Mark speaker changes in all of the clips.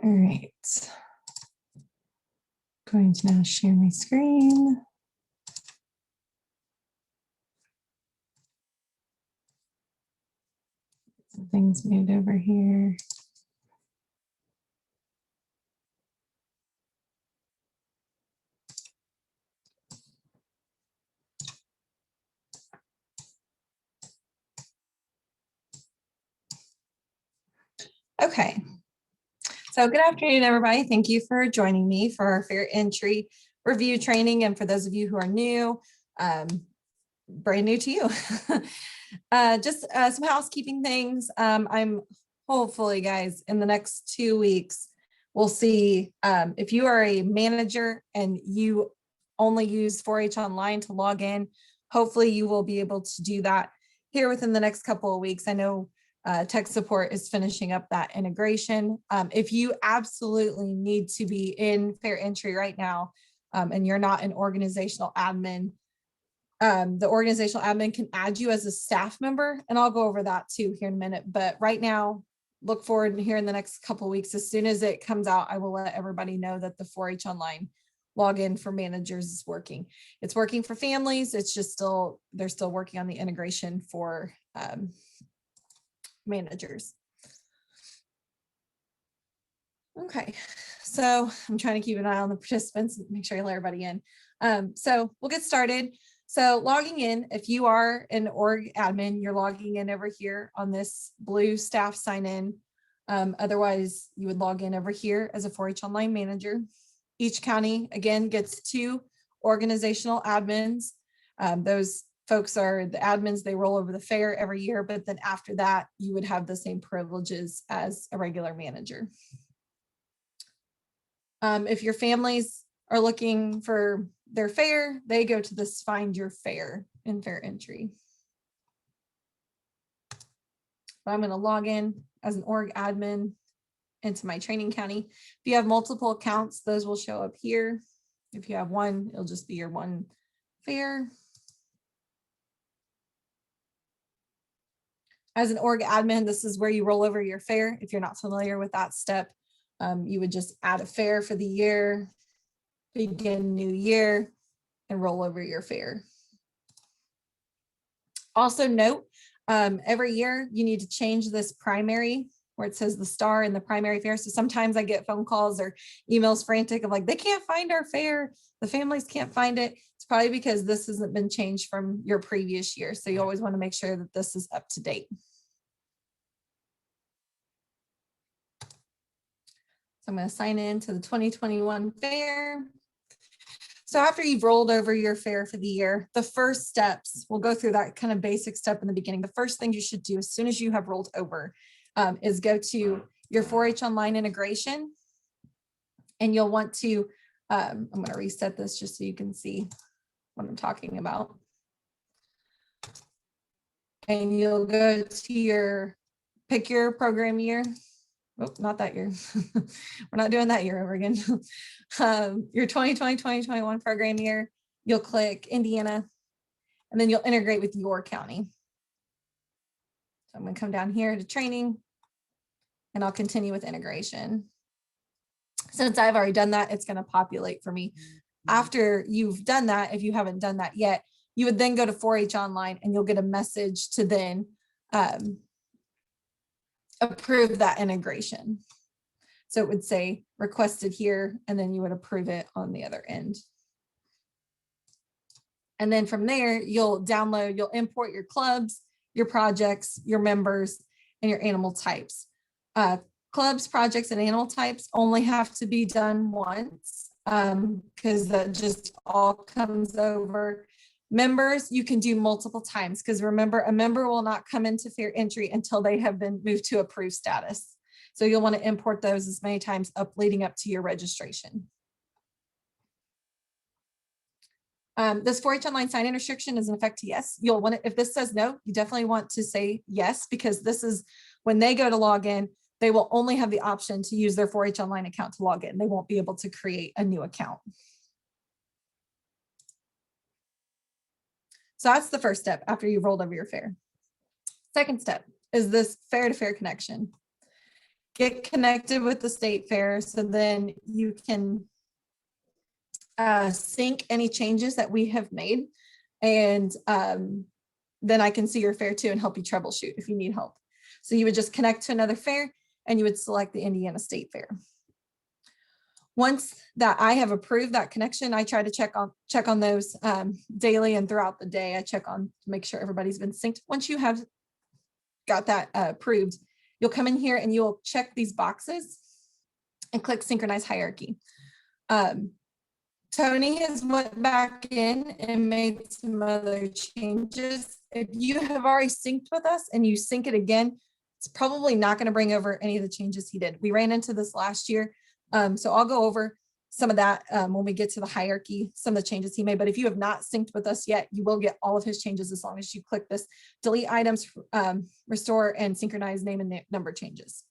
Speaker 1: All right. Going to now share my screen. Some things moved over here. Okay. So good afternoon, everybody. Thank you for joining me for our FairEntry review training. And for those of you who are new, brand new to you, just some housekeeping things. I'm hopefully, guys, in the next 2 weeks, we'll see if you are a manager and you only use 4-H Online to log in, hopefully you will be able to do that here within the next couple of weeks. I know tech support is finishing up that integration. If you absolutely need to be in FairEntry right now and you're not an organizational admin, the organizational admin can add you as a staff member, and I'll go over that too here in a minute. But right now, look forward here in the next couple of weeks. As soon as it comes out, I will let everybody know that the 4-H Online login for managers is working. It's working for families. It's just they're still working on the integration for managers. Okay, so I'm trying to keep an eye on the participants and make sure I let everybody in. So we'll get started. So logging in, if you are an org admin, you're logging in over here on this blue staff sign in. Otherwise, you would log in over here as a 4-H Online manager. Each county, again, gets 2 organizational admins. Those folks are the admins, they roll over the fair every year, but then after that, you would have the same privileges as a regular manager. If your families are looking for their fair, they go to this Find Your Fair in FairEntry. But I'm going to log in as an org admin into my training county. If you have multiple accounts, those will show up here. If you have one, it'll just be your one fair. As an org admin, this is where you roll over your fair. If you're not familiar with that step, you would just add a fair for the year, begin new year, and roll over your fair. Also note, every year you need to change this primary where it says the star in the primary fair. So sometimes I get phone calls or emails frantic of like, they can't find our fair. The families can't find it. It's probably because this hasn't been changed from your previous year. So you always want to make sure that this is up to date. So I'm going to sign in to the 2021 fair. So after you've rolled over your fair for the year, the first steps, we'll go through that kind of basic step in the beginning. The first thing you should do as soon as you have rolled over is go to your 4-H Online integration. And you'll want to, I'm going to reset this just so you can see what I'm talking about. And you'll go to pick your program year. Oh, not that year. We're not doing that year over again. Your 2020-2021 program year, you'll click Indiana, and then you'll integrate with your county. So I'm going to come down here to training, and I'll continue with integration. Since I've already done that, it's going to populate for me. After you've done that, if you haven't done that yet, you would then go to 4-H Online, and you'll get a message to then approve that integration. So it would say requested here, and then you would approve it on the other end. And then from there, you'll import your clubs, your projects, your members, and your animal types. Clubs, projects, and animal types only have to be done once because that just all comes over. Members, you can do multiple times because remember, a member will not come into FairEntry until they have been moved to approved status. So you'll want to import those as many times leading up to your registration. This 4-H Online sign-in restriction is in effect to yes. You'll want to, if this says no, you definitely want to say yes, because this is when they go to log in, they will only have the option to use their 4-H Online account to log in. They won't be able to create a new account. So that's the first step after you've rolled over your fair. Second step is this fair-to-fair connection. get connected with the state fair, so then you can sync any changes that we have made. And then I can see your fair too and help you troubleshoot if you need help. So you would just connect to another fair and you would select the Indiana State Fair. Once that I have approved that connection, I try to check on those daily and throughout the day. I check on to make sure everybody's been synced. Once you have got that approved, you'll come in here and you'll check these boxes and click Synchronize Hierarchy. Tony has went back in and made some other changes. If you have already synced with us and you sync it again, it's probably not going to bring over any of the changes he did. We ran into this last year. So I'll go over some of that when we get to the hierarchy, some of the changes he made. But if you have not synced with us yet, you will get all of his changes as long as you click this delete items, restore, and synchronize name and number changes.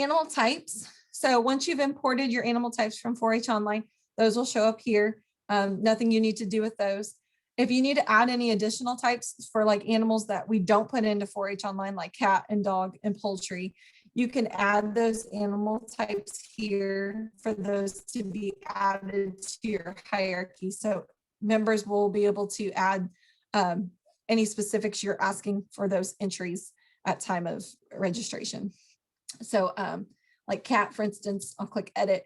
Speaker 1: Animal types. So once you've imported your animal types from 4-H Online, those will show up here. Nothing you need to do with those. If you need to add any additional types for like animals that we don't put into 4-H Online, like cat and dog and poultry, you can add those animal types here for those to be added to your hierarchy. So members will be able to add any specifics you're asking for those entries at time of registration. So like cat, for instance, I'll click edit.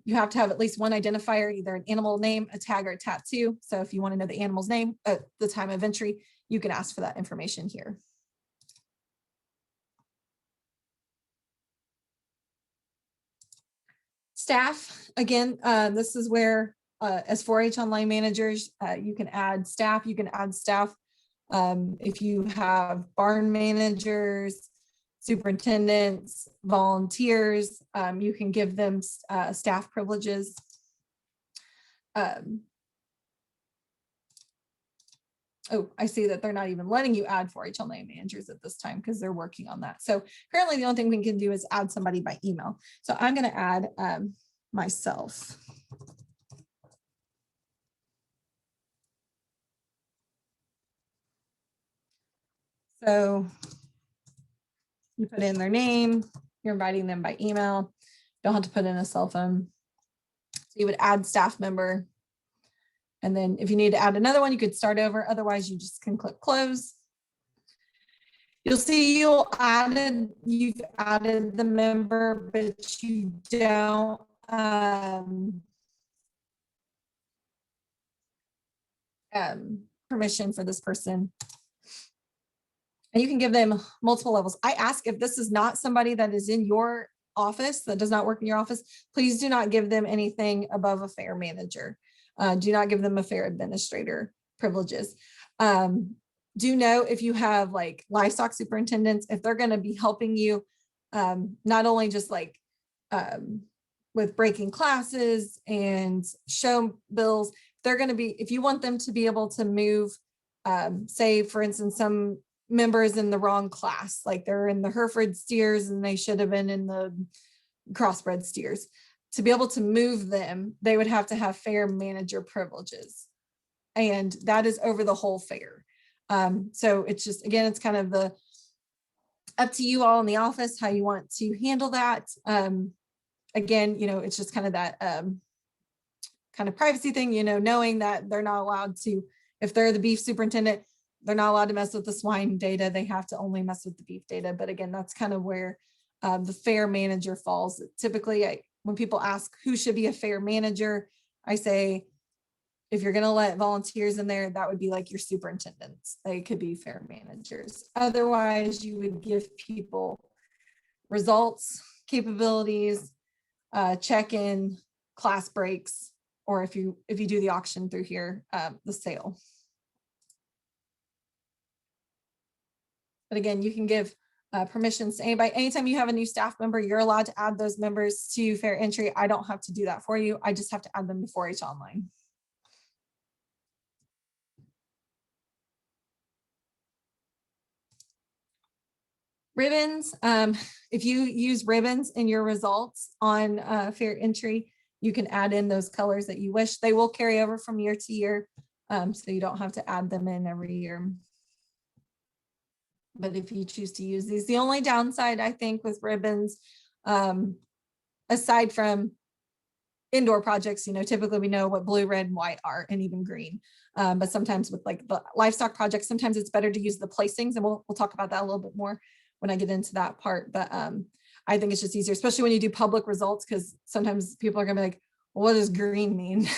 Speaker 1: You have to have at least one identifier, either an animal name, a tag, or a tattoo. So if you want to know the animal's name at the time of entry, you can ask for that information here. Staff, again, this is where as 4-H Online managers, you can add staff. You can add staff if you have barn managers, superintendents, volunteers, you can give them staff privileges. Oh, I see that they're not even letting you add 4-H Online managers at this time because they're working on that. So currently the only thing we can do is add somebody by email. So I'm going to add myself. So you put in their name, you're inviting them by email. Don't have to put in a cell phone. So you would add staff member. And then if you need to add another one, you could start over. Otherwise, you just can click close. You'll see you've added the member, but you don't permission for this person. And you can give them multiple levels. I ask if this is not somebody that is in your office, that does not work in your office, please do not give them anything above a fair manager. Do not give them a fair administrator privileges. Do know if you have like livestock superintendents, if they're going to be helping you, not only just like with breaking classes and show bills, they're going to be, if you want them to be able to move, say, for instance, some members in the wrong class, like they're in the Hereford steers and they should have been in the crossbred steers. To be able to move them, they would have to have fair manager privileges. And that is over the whole fair. So it's just, again, it's kind of the up to you all in the office, how you want to handle that. Again, you know, it's just kind of that kind of privacy thing, you know, knowing that they're not allowed to, if they're the beef superintendent, they're not allowed to mess with the swine data. They have to only mess with the beef data. But again, that's kind of where the fair manager falls. Typically, when people ask who should be a fair manager, I say, if you're going to let volunteers in there, that would be like your superintendents. They could be fair managers. Otherwise, you would give people results, capabilities, check-in, class breaks, or if you do the auction through here, the sale. But again, you can give permissions to anybody. Anytime you have a new staff member, you're allowed to add those members to FairEntry. I don't have to do that for you. I just have to add them to 4-H Online. Ribbons. If you use ribbons in your results on FairEntry, you can add in those colors that you wish. They will carry over from year to year. So you don't have to add them in every year. But if you choose to use these, the only downside I think with ribbons, aside from indoor projects, typically we know what blue, red, and white are, and even green. But sometimes with like the livestock projects, sometimes it's better to use the placings, and we'll talk about that a little bit more when I get into that part. But I think it's just easier, especially when you do public results, because sometimes people are gonna be like, well, what does green mean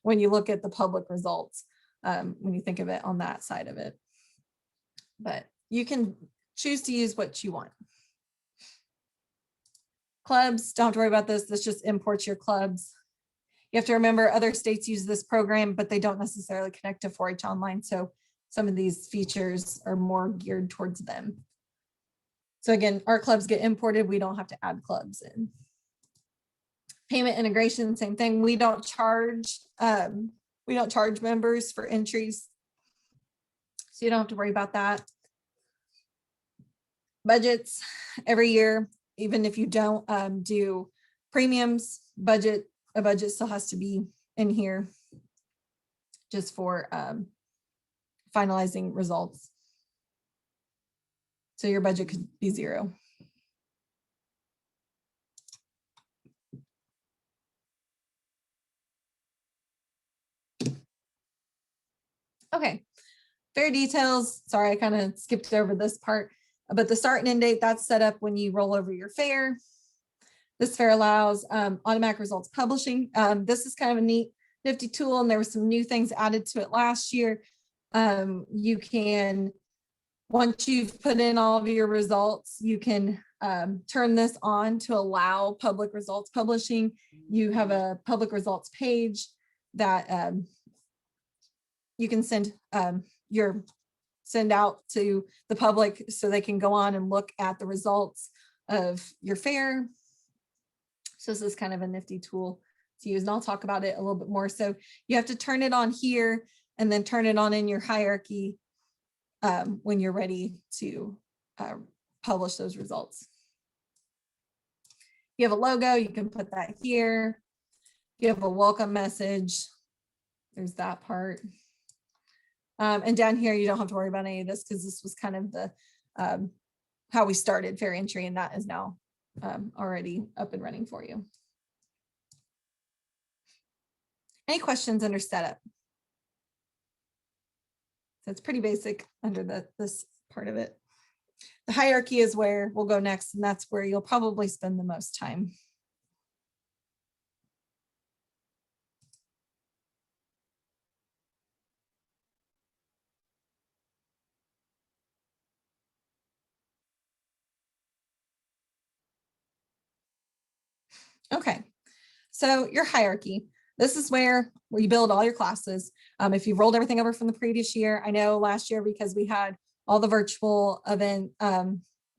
Speaker 1: when you look at the public results, when you think of it on that side of it. But you can choose to use what you want. Clubs, don't have to worry about this. This just imports your clubs. You have to remember other states use this program, but they don't necessarily connect to 4-H Online. So some of these features are more geared towards them. So again, our clubs get imported. We don't have to add clubs in. Payment integration, same thing. We don't charge members for entries. So you don't have to worry about that. Budgets every year, even if you don't do premiums, a budget still has to be in here just for finalizing results. So your budget could be 0. Okay, fair details. Sorry, I kind of skipped over this part, but the start and end date, that's set up when you roll over your fair. This fair allows automatic results publishing. This is kind of a neat, nifty tool, and there were some new things added to it last year. You can, once you've put in all of your results, you can turn this on to allow public results publishing. You have a public results page that you can send out to the public so they can go on and look at the results of your fair. So this is kind of a nifty tool to use, and I'll talk about it a little bit more. So you have to turn it on here and then turn it on in your hierarchy when you're ready to publish those results. You have a logo, you can put that here. You have a welcome message. There's that part. And down here, you don't have to worry about any of this because this was kind of the how we started FairEntry, and that is now already up and running for you. Any questions under setup? So it's pretty basic under this part of it. The hierarchy is where we'll go next, and that's where you'll probably spend the most time. Okay, so your hierarchy. This is where you build all your classes. If you've rolled everything over from the previous year, I know last year because we had all the virtual event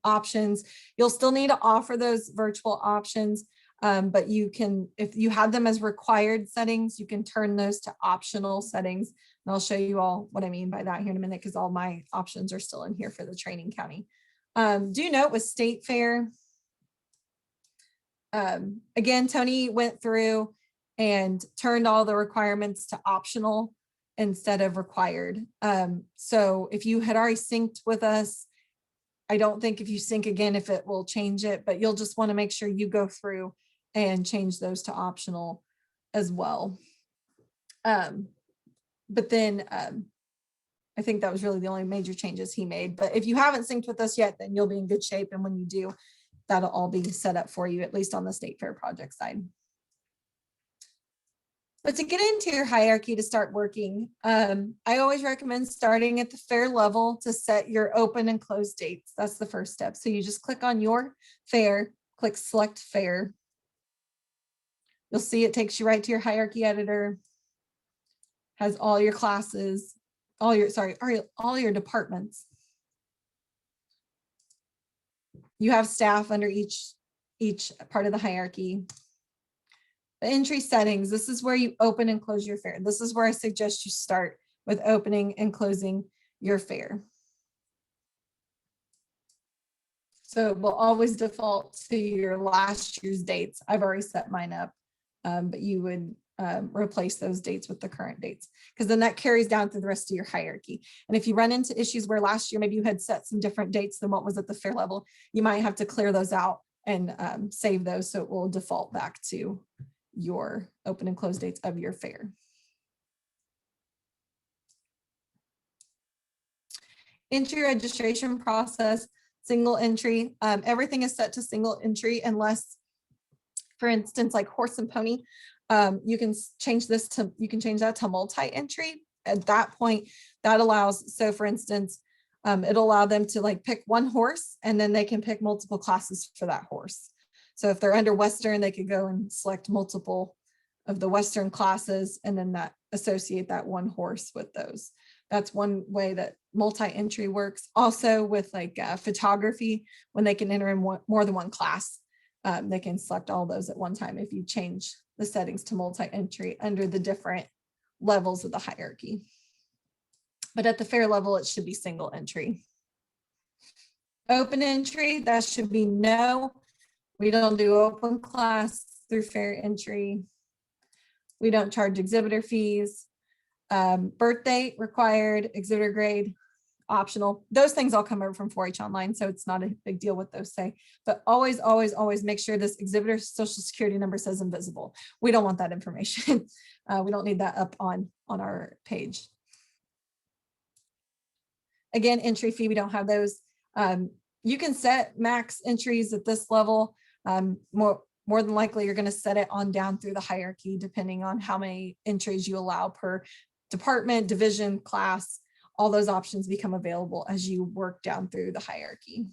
Speaker 1: options, you'll still need to offer those virtual options, but you can, if you had them as required settings, you can turn those to optional settings. And I'll show you all what I mean by that here in a minute, because all my options are still in here for the training county. Do note with state fair, again, Tony went through and turned all the requirements to optional instead of required. So if you had already synced with us, I don't think if you sync again, if it will change it, but you'll just want to make sure you go through and change those to optional as well. But then I think that was really the only major changes he made. But if you haven't synced with us yet, then you'll be in good shape. And when you do, that'll all be set up for you, at least on the state fair project side. But to get into your hierarchy to start working, I always recommend starting at the fair level to set your open and close dates. That's the first step. So you just click on your fair, click select fair. You'll see it takes you right to your hierarchy editor, has all your classes, all your departments. You have staff under each part of the hierarchy. The entry settings, this is where you open and close your fair. This is where I suggest you start with opening and closing your fair. So it will always default to your last year's dates. I've already set mine up, but you would replace those dates with the current dates, because then that carries down through the rest of your hierarchy. And if you run into issues where last year maybe you had set some different dates than what was at the fair level, you might have to clear those out and save those so it will default back to your open and close dates of your fair. Entry registration process, single entry. Everything is set to single entry unless, for instance, like horse and pony, you can change that to multi-entry. At that point, that allows, so for instance, it'll allow them to like pick one horse and then they can pick multiple classes for that horse. So if they're under Western, they could go and select multiple of the Western classes and then associate that one horse with those. That's one way that multi-entry works. Also with like photography, when they can enter in more than one class, they can select all those at one time if you change the settings to multi-entry under the different levels of the hierarchy. But at the fair level, it should be single entry. Open entry, that should be no. We don't do open class through FairEntry. We don't charge exhibitor fees. Birth date required, exhibitor grade optional. Those things all come over from 4-H Online, so it's not a big deal what those say. But always, always, always make sure this exhibitor social security number says invisible. We don't want that information. We don't need that up on our page. Again, entry fee, we don't have those. You can set max entries at this level. More than likely, you're going to set it on down through the hierarchy, depending on how many entries you allow per department, division, class. All those options become available as you work down through the hierarchy.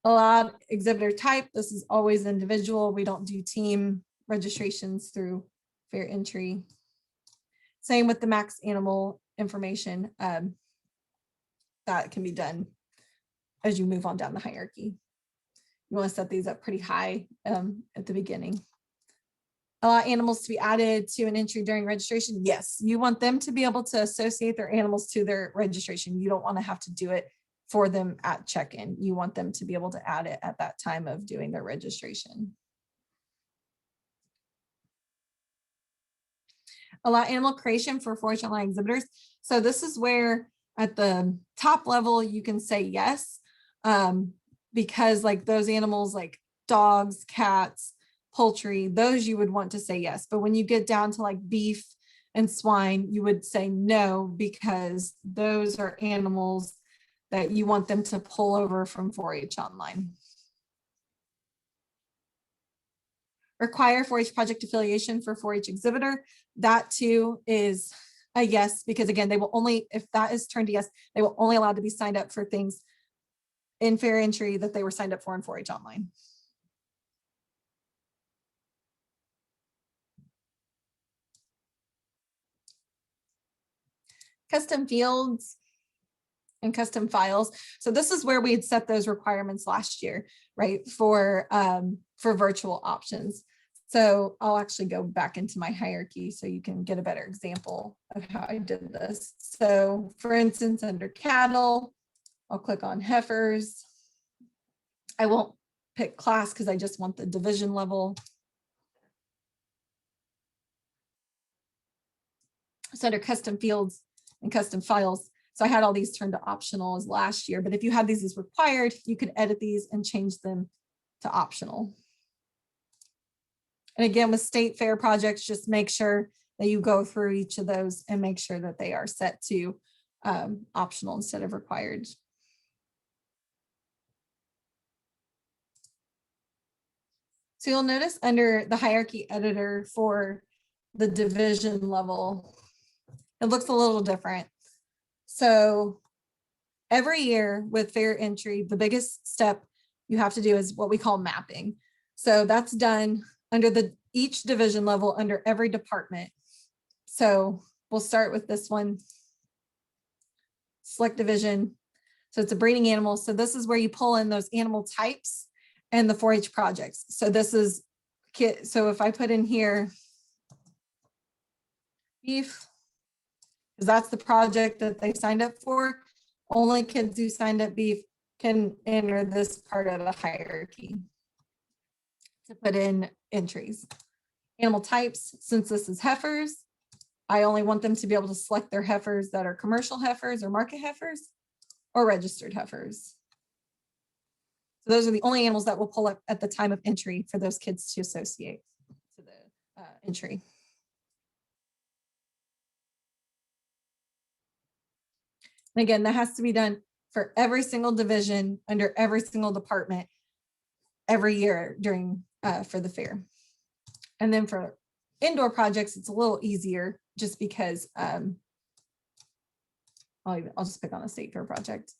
Speaker 1: Allowed exhibitor type, this is always individual. We don't do team registrations through FairEntry. Same with the max animal information. That can be done as you move on down the hierarchy. You want to set these up pretty high at the beginning. Allow animals to be added to an entry during registration. Yes, you want them to be able to associate their animals to their registration. You don't want to have to do it for them at check-in. You want them to be able to add it at that time of doing their registration. Allow animal creation for 4-H Online exhibitors. So this is where at the top level, you can say yes, because like those animals like dogs, cats, poultry, those you would want to say yes. But when you get down to like beef and swine, you would say no, because those are animals that you want them to pull over from 4-H Online. Require 4-H project affiliation for 4-H exhibitor. That too is a yes, because again, they will only, if that is turned to yes, they will only allow to be signed up for things in FairEntry that they were signed up for in 4-H Online. Custom fields and custom files. So this is where we had set those requirements last year, right? For virtual options. So I'll actually go back into my hierarchy so you can get a better example of how I did this. So for instance, under cattle, I'll click on heifers. I won't pick class because I just want the division level. So under custom fields and custom files, so I had all these turned to optional as last year, but if you had these as required, you could edit these and change them to optional. And again, with state fair projects, just make sure that you go through each of those and make sure that they are set to optional instead of required. So you'll notice under the hierarchy editor for the division level, it looks a little different. So every year with FairEntry, the biggest step you have to do is what we call mapping. So that's done under each division level under every department. So we'll start with this one. Select division. So it's a breeding animal. So this is where you pull in those animal types and the 4-H projects. So this is kit. So if I put in here beef, because that's the project that they signed up for, only kids who signed up beef can enter this part of the hierarchy. To put in entries. Animal types, since this is heifers, I only want them to be able to select their heifers that are commercial heifers or market heifers or registered heifers. So those are the only animals that will pull up at the time of entry for those kids to associate to the entry. And again, that has to be done for every single division under every single department every year during for the fair. And then for indoor projects, it's a little easier just because I'll just pick on a state fair project.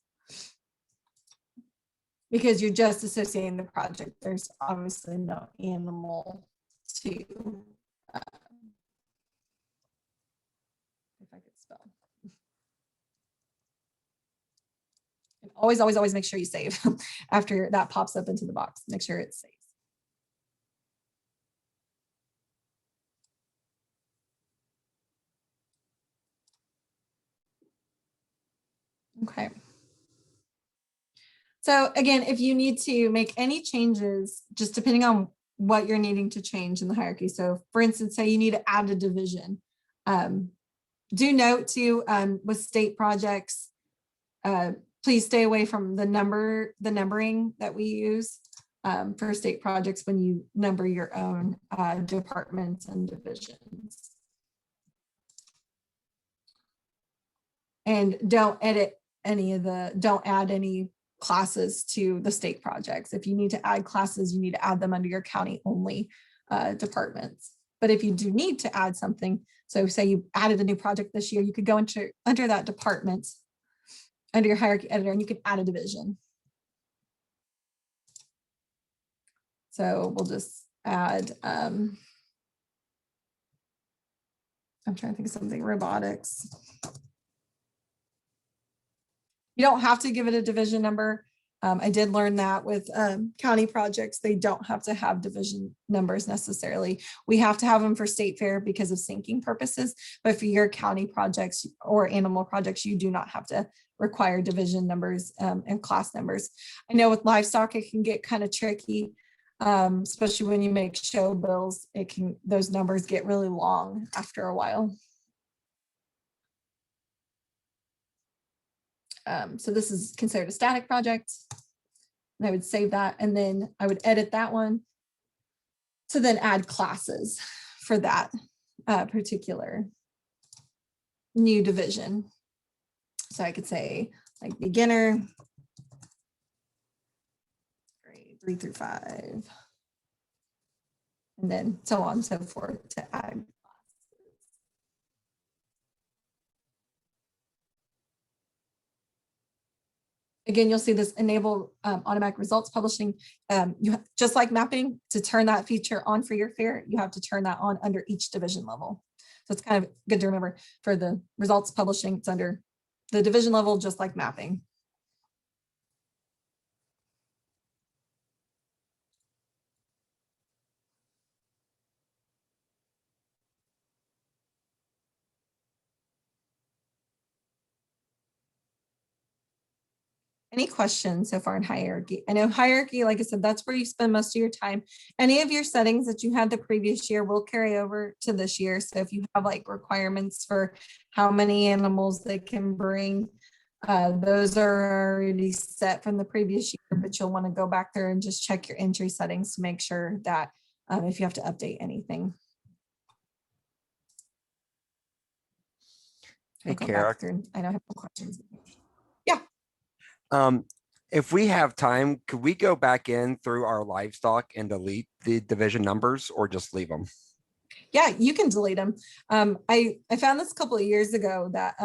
Speaker 1: Because you're just associating the project. There's obviously no animal to, if I could spell. And always, always, always make sure you save after that pops up into the box. Make sure it's safe. Okay. So again, if you need to make any changes, just depending on what you're needing to change in the hierarchy. So for instance, say you need to add a division. Do note too, with state projects, please stay away from the numbering that we use for state projects when you number your own departments and divisions. And don't add any classes to the state projects. If you need to add classes, you need to add them under your county only departments. But if you do need to add something, so say you added a new project this year, you could go under that department, under your hierarchy editor, and you can add a division. So we'll just add, I'm trying to think of something, robotics. You don't have to give it a division number. I did learn that with county projects, they don't have to have division numbers necessarily. We have to have them for state fair because of syncing purposes, but for your county projects or animal projects, you do not have to require division numbers and class numbers. I know with livestock, it can get kind of tricky, especially when you make show bills, those numbers get really long after a while. So this is considered a static project. And I would save that, and then I would edit that one to then add classes for that particular new division. So I could say like beginner, grade 3 through 5, and then so on and so forth to add. Again, you'll see this enable automatic results publishing. Just like mapping, to turn that feature on for your fair, you have to turn that on under each division level. So it's kind of good to remember for the results publishing, it's under the division level, just like mapping. Any questions so far in hierarchy? I know hierarchy, like I said, that's where you spend most of your time. Any of your settings that you had the previous year will carry over to this year. So if you have like requirements for how many animals they can bring, those are already set from the previous year, but you'll want to go back there and just check your entry settings to make sure that if you have to update anything.
Speaker 2: Hey, Kara.
Speaker 1: I know I have some questions.
Speaker 2: If we have time, could we go back in through our livestock and delete the division numbers, or just leave them?
Speaker 1: Yeah, you can delete them. I found this a couple of years ago that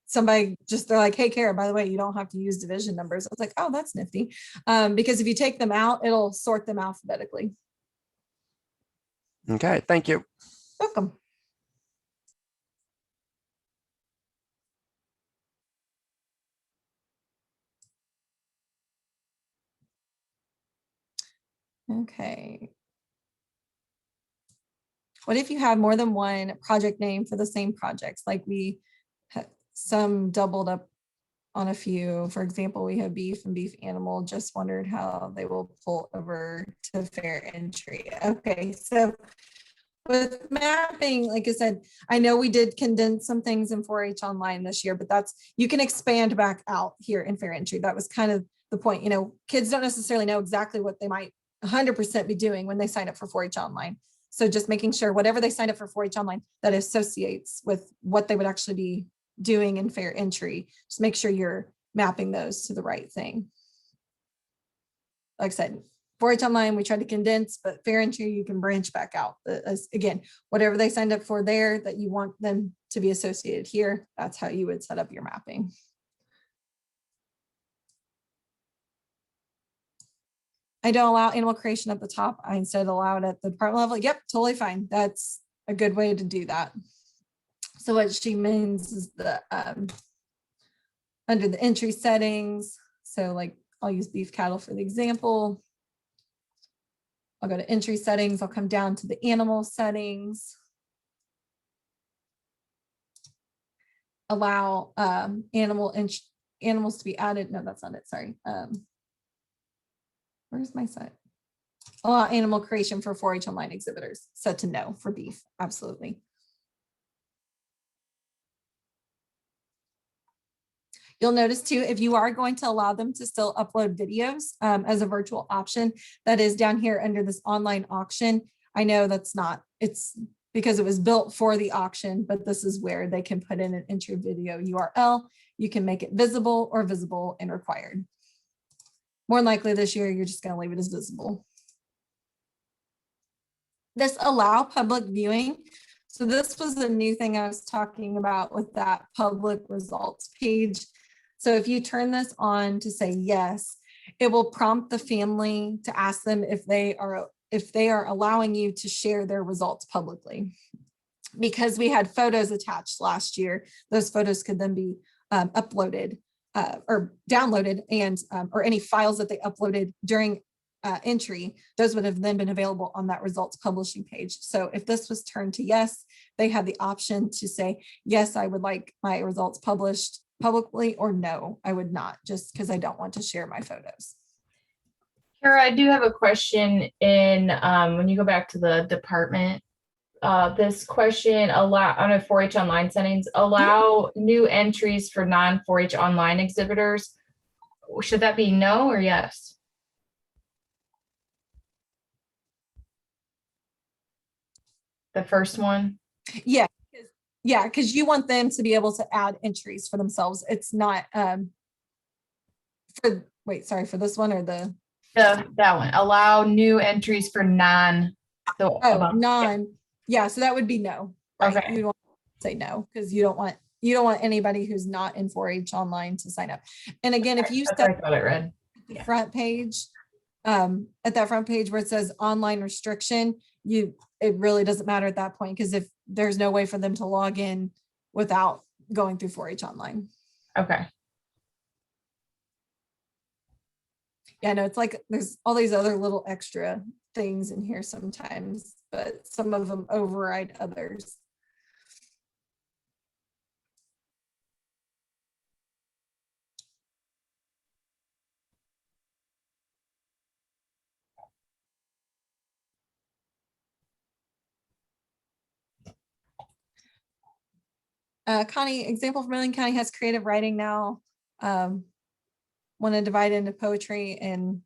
Speaker 1: somebody they're like, hey, Kara, by the way, you don't have to use division numbers. I was like, oh, that's nifty. Because if you take them out, it'll sort them alphabetically.
Speaker 2: Okay, thank you.
Speaker 1: Welcome. Okay. What if you have more than one project name for the same projects? Like we had some doubled up on a few. For example, we have beef and beef animal. Just wondered how they will pull over to FairEntry. Okay, so with mapping, like I said, I know we did condense some things in 4-H online this year, but you can expand back out here in FairEntry. That was kind of the point. Kids don't necessarily know exactly what they might 100% be doing when they sign up for 4-H online. So just making sure whatever they signed up for 4-H online that associates with what they would actually be doing in FairEntry, just make sure you're mapping those to the right thing. Like I said, 4-H online, we tried to condense, but FairEntry, you can branch back out. Again, whatever they signed up for there that you want them to be associated here, that's how you would set up your mapping. I don't allow animal creation at the top. I instead allow it at the department level. Yep, totally fine. That's a good way to do that. So what she means is the under the entry settings. So like I'll use beef cattle for the example. I'll go to entry settings. I'll come down to the animal settings. Allow animals to be added. No, that's not it. Sorry. Where's my set? Allow animal creation for 4-H online exhibitors. Set to no for beef. Absolutely. You'll notice too, if you are going to allow them to still upload videos as a virtual option, that is down here under this online auction. I know that's not, it's because it was built for the auction, but this is where they can put in an entry video URL. You can make it visible or visible and required. More than likely this year, you're just going to leave it as visible. This allow public viewing. So this was the new thing I was talking about with that public results page. So if you turn this on to say yes, it will prompt the family to ask them if they are allowing you to share their results publicly. Because we had photos attached last year, those photos could then be uploaded or downloaded, and or any files that they uploaded during entry, those would have then been available on that results publishing page. So if this was turned to yes, they had the option to say, yes, I would like my results published publicly, or no, I would not, just because I don't want to share my photos.
Speaker 3: Kara, I do have a question in when you go back to the department. This question allow on a 4-H online settings, allow new entries for non 4-H online exhibitors. Should that be no or yes? The first one?
Speaker 1: Yeah, because you want them to be able to add entries for themselves. It's not for this one or the
Speaker 3: That one. Allow new entries for non.
Speaker 1: Yeah, so that would be no. Right?
Speaker 3: Okay.
Speaker 1: You want to say no because you don't want anybody who's not in 4-H online to sign up. And again, if you
Speaker 3: I thought it read.
Speaker 1: the front page, at that front page where it says online restriction, it really doesn't matter at that point, because if there's no way for them to log in without going through 4-H online.
Speaker 3: Okay.
Speaker 1: Yeah, no, it's like there's all these other little extra things in here sometimes, but some of them override others. Connie, example from Marion County has creative writing now. Want to divide into poetry and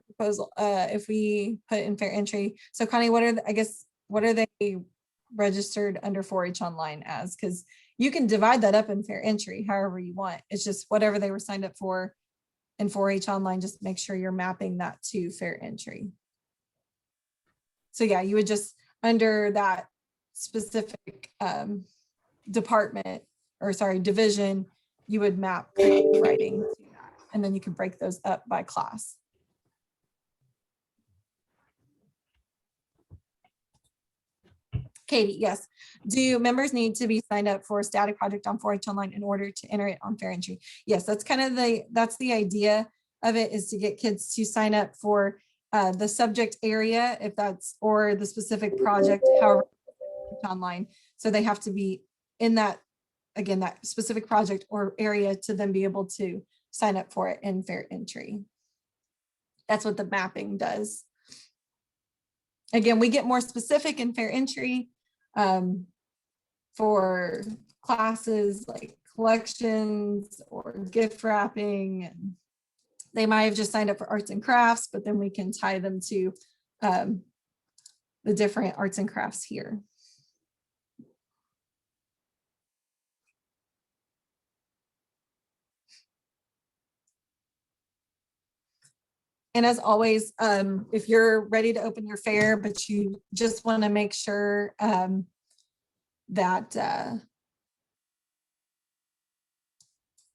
Speaker 1: proposal. If we put in FairEntry. So Connie, what are they registered under 4-H online as? Because you can divide that up in FairEntry however you want. It's just whatever they were signed up for in 4-H online, just make sure you're mapping that to FairEntry. So yeah, you would just under that specific division, you would map creative writing to that, and then you can break those up by class. Katie, yes. Do members need to be signed up for a static project on 4-H online in order to enter it on FairEntry? Yes, that's kind of the idea of it, is to get kids to sign up for the subject area, if that's, or the specific project, however online. So they have to be in that again, that specific project or area to then be able to sign up for it in FairEntry. That's what the mapping does. Again, we get more specific in FairEntry for classes like collections or gift wrapping. And they might have just signed up for arts and crafts, but then we can tie them to the different arts and crafts here. And as always, if you're ready to open your fair, but you just want to make sure that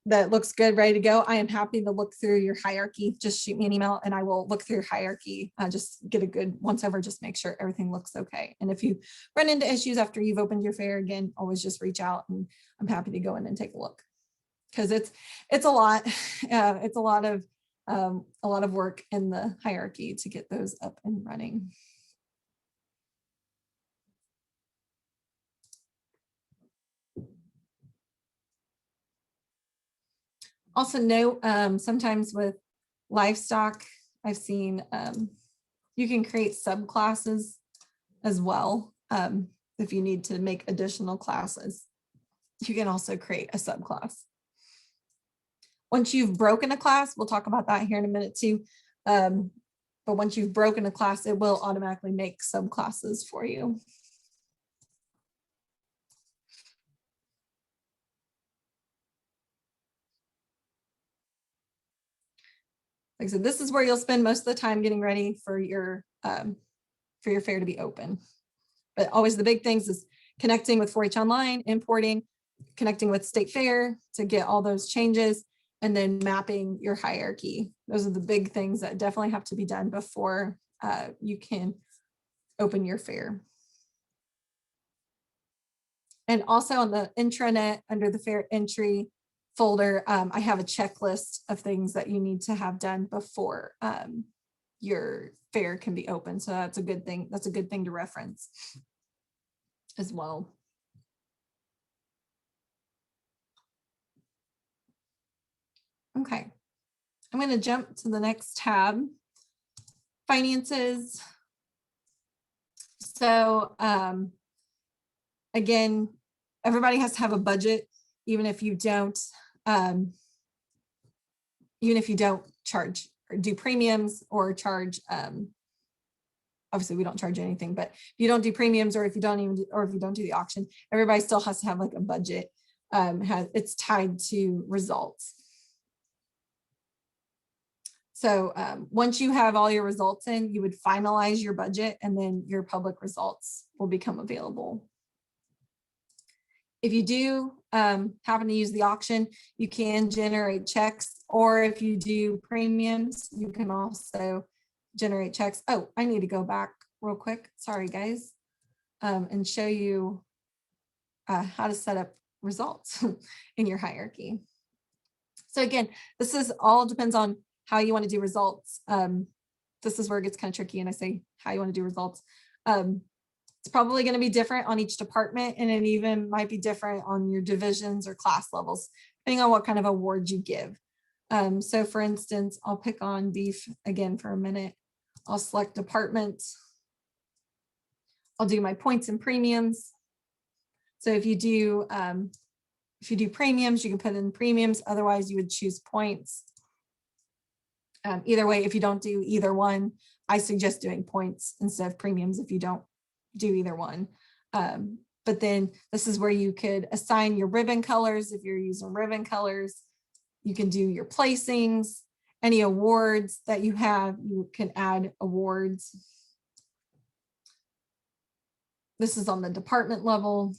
Speaker 1: that looks good, ready to go, I am happy to look through your hierarchy. Just shoot me an email and I will look through your hierarchy. Just get a good once over, just make sure everything looks okay. And if you run into issues after you've opened your fair, again, always just reach out and I'm happy to go in and take a look. Because it's a lot. It's a lot of work in the hierarchy to get those up and running. Also note, sometimes with livestock, I've seen you can create subclasses as well. If you need to make additional classes, you can also create a subclass. Once you've broken a class, we'll talk about that here in a minute too. But once you've broken a class, it will automatically make subclasses for you. Like I said, this is where you'll spend most of the time getting ready for your fair to be open. But always the big things is connecting with 4-H Online, importing, connecting with State Fair to get all those changes, and then mapping your hierarchy. Those are the big things that definitely have to be done before you can open your fair. And also on the intranet under the FairEntry folder, I have a checklist of things that you need to have done before your fair can be open. So that's a good thing. That's a good thing to reference as well. Okay, I'm going to jump to the next tab, finances. So again, everybody has to have a budget, even if you don't charge or do premiums or charge. Obviously, we don't charge anything, but if you don't do premiums or if you don't do the auction, everybody still has to have like a budget. It's tied to results. So once you have all your results in, you would finalize your budget and then your public results will become available. If you do happen to use the auction, you can generate checks, or if you do premiums, you can also generate checks. Oh, I need to go back real quick. Sorry, guys, and show you how to set up results in your hierarchy. So again, this is all depends on how you want to do results. This is where it gets kind of tricky, and I say how you want to do results. It's probably going to be different on each department, and it even might be different on your divisions or class levels, depending on what kind of awards you give. So for instance, I'll pick on beef again for a minute. I'll select departments. I'll do my points and premiums. So if you do premiums, you can put in premiums. Otherwise, you would choose points. Either way, if you don't do either one, I suggest doing points instead of premiums if you don't do either one. But then this is where you could assign your ribbon colors. If you're using ribbon colors, you can do your placings, any awards that you have, you can add awards. This is on the department level.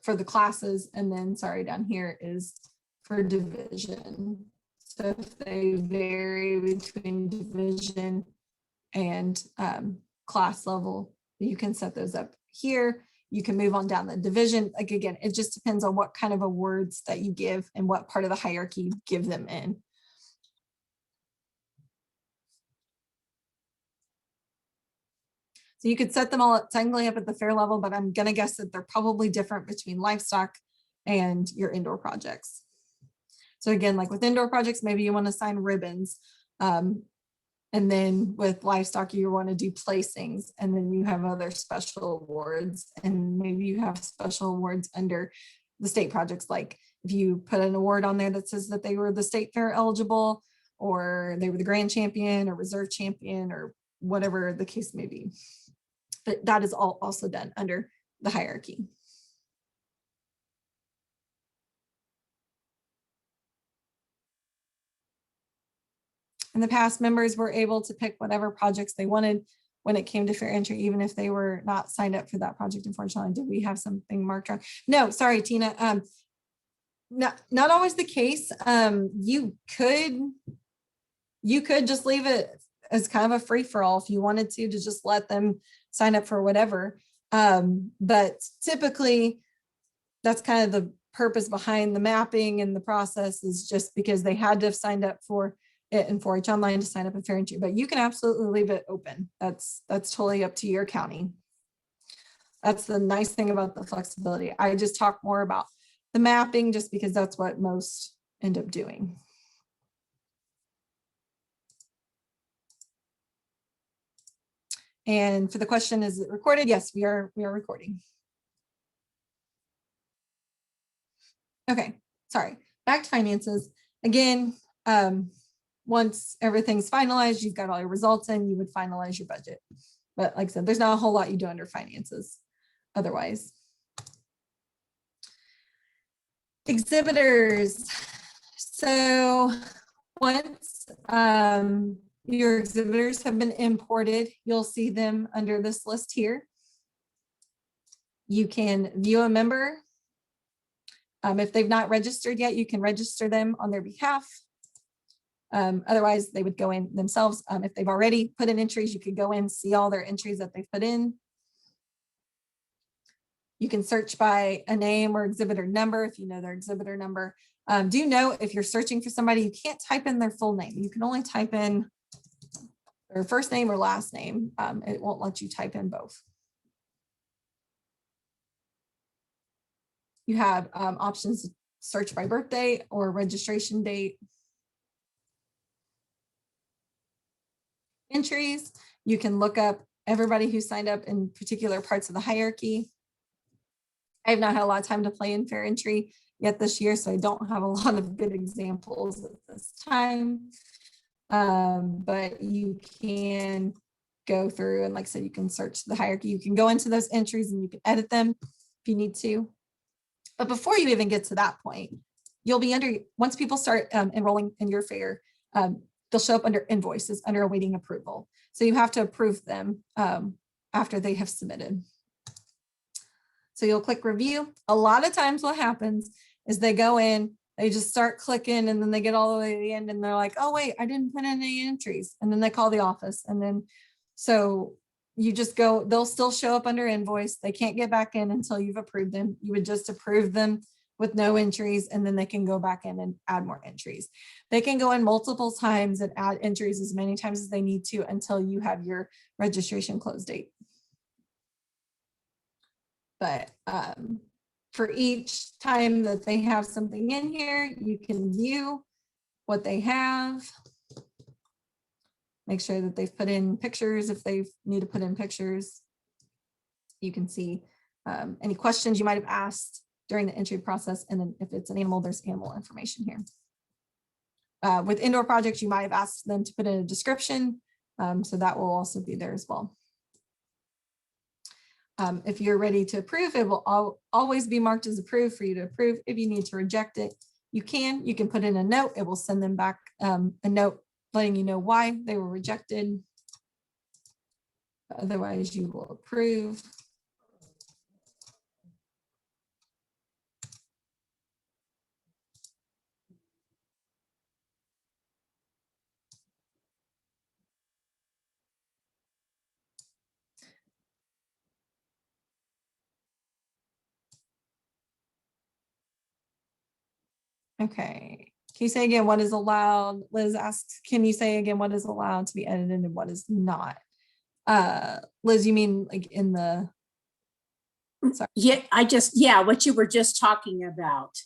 Speaker 1: For the classes, and then sorry, down here is for division. So if they vary between division and class level, you can set those up here. You can move on down the division. Like again, it just depends on what kind of awards that you give and what part of the hierarchy you give them in. So you could set them all technically up at the fair level, but I'm gonna guess that they're probably different between livestock and your indoor projects. So again, like with indoor projects, maybe you want to assign ribbons. And then with livestock, you want to do placings, and then you have other special awards, and maybe you have special awards under the state projects. Like if you put an award on there that says that they were the state fair eligible, or they were the grand champion or reserve champion, or whatever the case may be. But that is all also done under the hierarchy. In the past, members were able to pick whatever projects they wanted when it came to FairEntry, even if they were not signed up for that project. Unfortunately, did we have something marked on? No, sorry, Tina. Not always the case. You could just leave it as kind of a free for all if you wanted to just let them sign up for whatever. But typically, that's kind of the purpose behind the mapping and the process, is just because they had to have signed up for it in 4-H Online to sign up in FairEntry. But you can absolutely leave it open. That's totally up to your county. That's the nice thing about the flexibility. I just talk more about the mapping just because that's what most end up doing. And for the question, is it recorded? Yes, we are recording. Okay, sorry. Back to finances. Again, once everything's finalized, you've got all your results in, you would finalize your budget. But like I said, there's not a whole lot you do under finances otherwise. Exhibitors. So once your exhibitors have been imported, you'll see them under this list here. You can view a member. If they've not registered yet, you can register them on their behalf. Otherwise, they would go in themselves. If they've already put in entries, you could go in, see all their entries that they've put in. You can search by a name or exhibitor number if you know their exhibitor number. Do note, if you're searching for somebody, you can't type in their full name. You can only type in their first name or last name. It won't let you type in both. You have options to search by birthday or registration date. Entries, you can look up everybody who signed up in particular parts of the hierarchy. I have not had a lot of time to play in FairEntry yet this year, so I don't have a lot of good examples at this time. But you can go through, and like I said, you can search the hierarchy. You can go into those entries and you can edit them if you need to. But before you even get to that point, you'll be under, once people start enrolling in your fair, they'll show up under invoices, under awaiting approval. So you have to approve them after they have submitted. So you'll click review. A lot of times what happens is they go in, they just start clicking, and then they get all the way to the end and they're like, oh wait, I didn't put in any entries. And then they call the office. And then, so you just go, they'll still show up under invoice. They can't get back in until you've approved them. You would just approve them with no entries, and then they can go back in and add more entries. They can go in multiple times and add entries as many times as they need to until you have your registration close date. But for each time that they have something in here, you can view what they have. Make sure that they've put in pictures if they need to put in pictures. You can see any questions you might have asked during the entry process. And then if it's an animal, there's animal information here. With indoor projects, you might have asked them to put in a description. So that will also be there as well. If you're ready to approve, it will always be marked as approved for you to approve. If you need to reject it, you can put in a note. It will send them back a note letting you know why they were rejected. Otherwise, you will approve. Okay, can you say again what is allowed? Liz asks, can you say again what is allowed to be edited and what is not? Liz, you mean like in the,
Speaker 4: Yeah, what you were just talking about.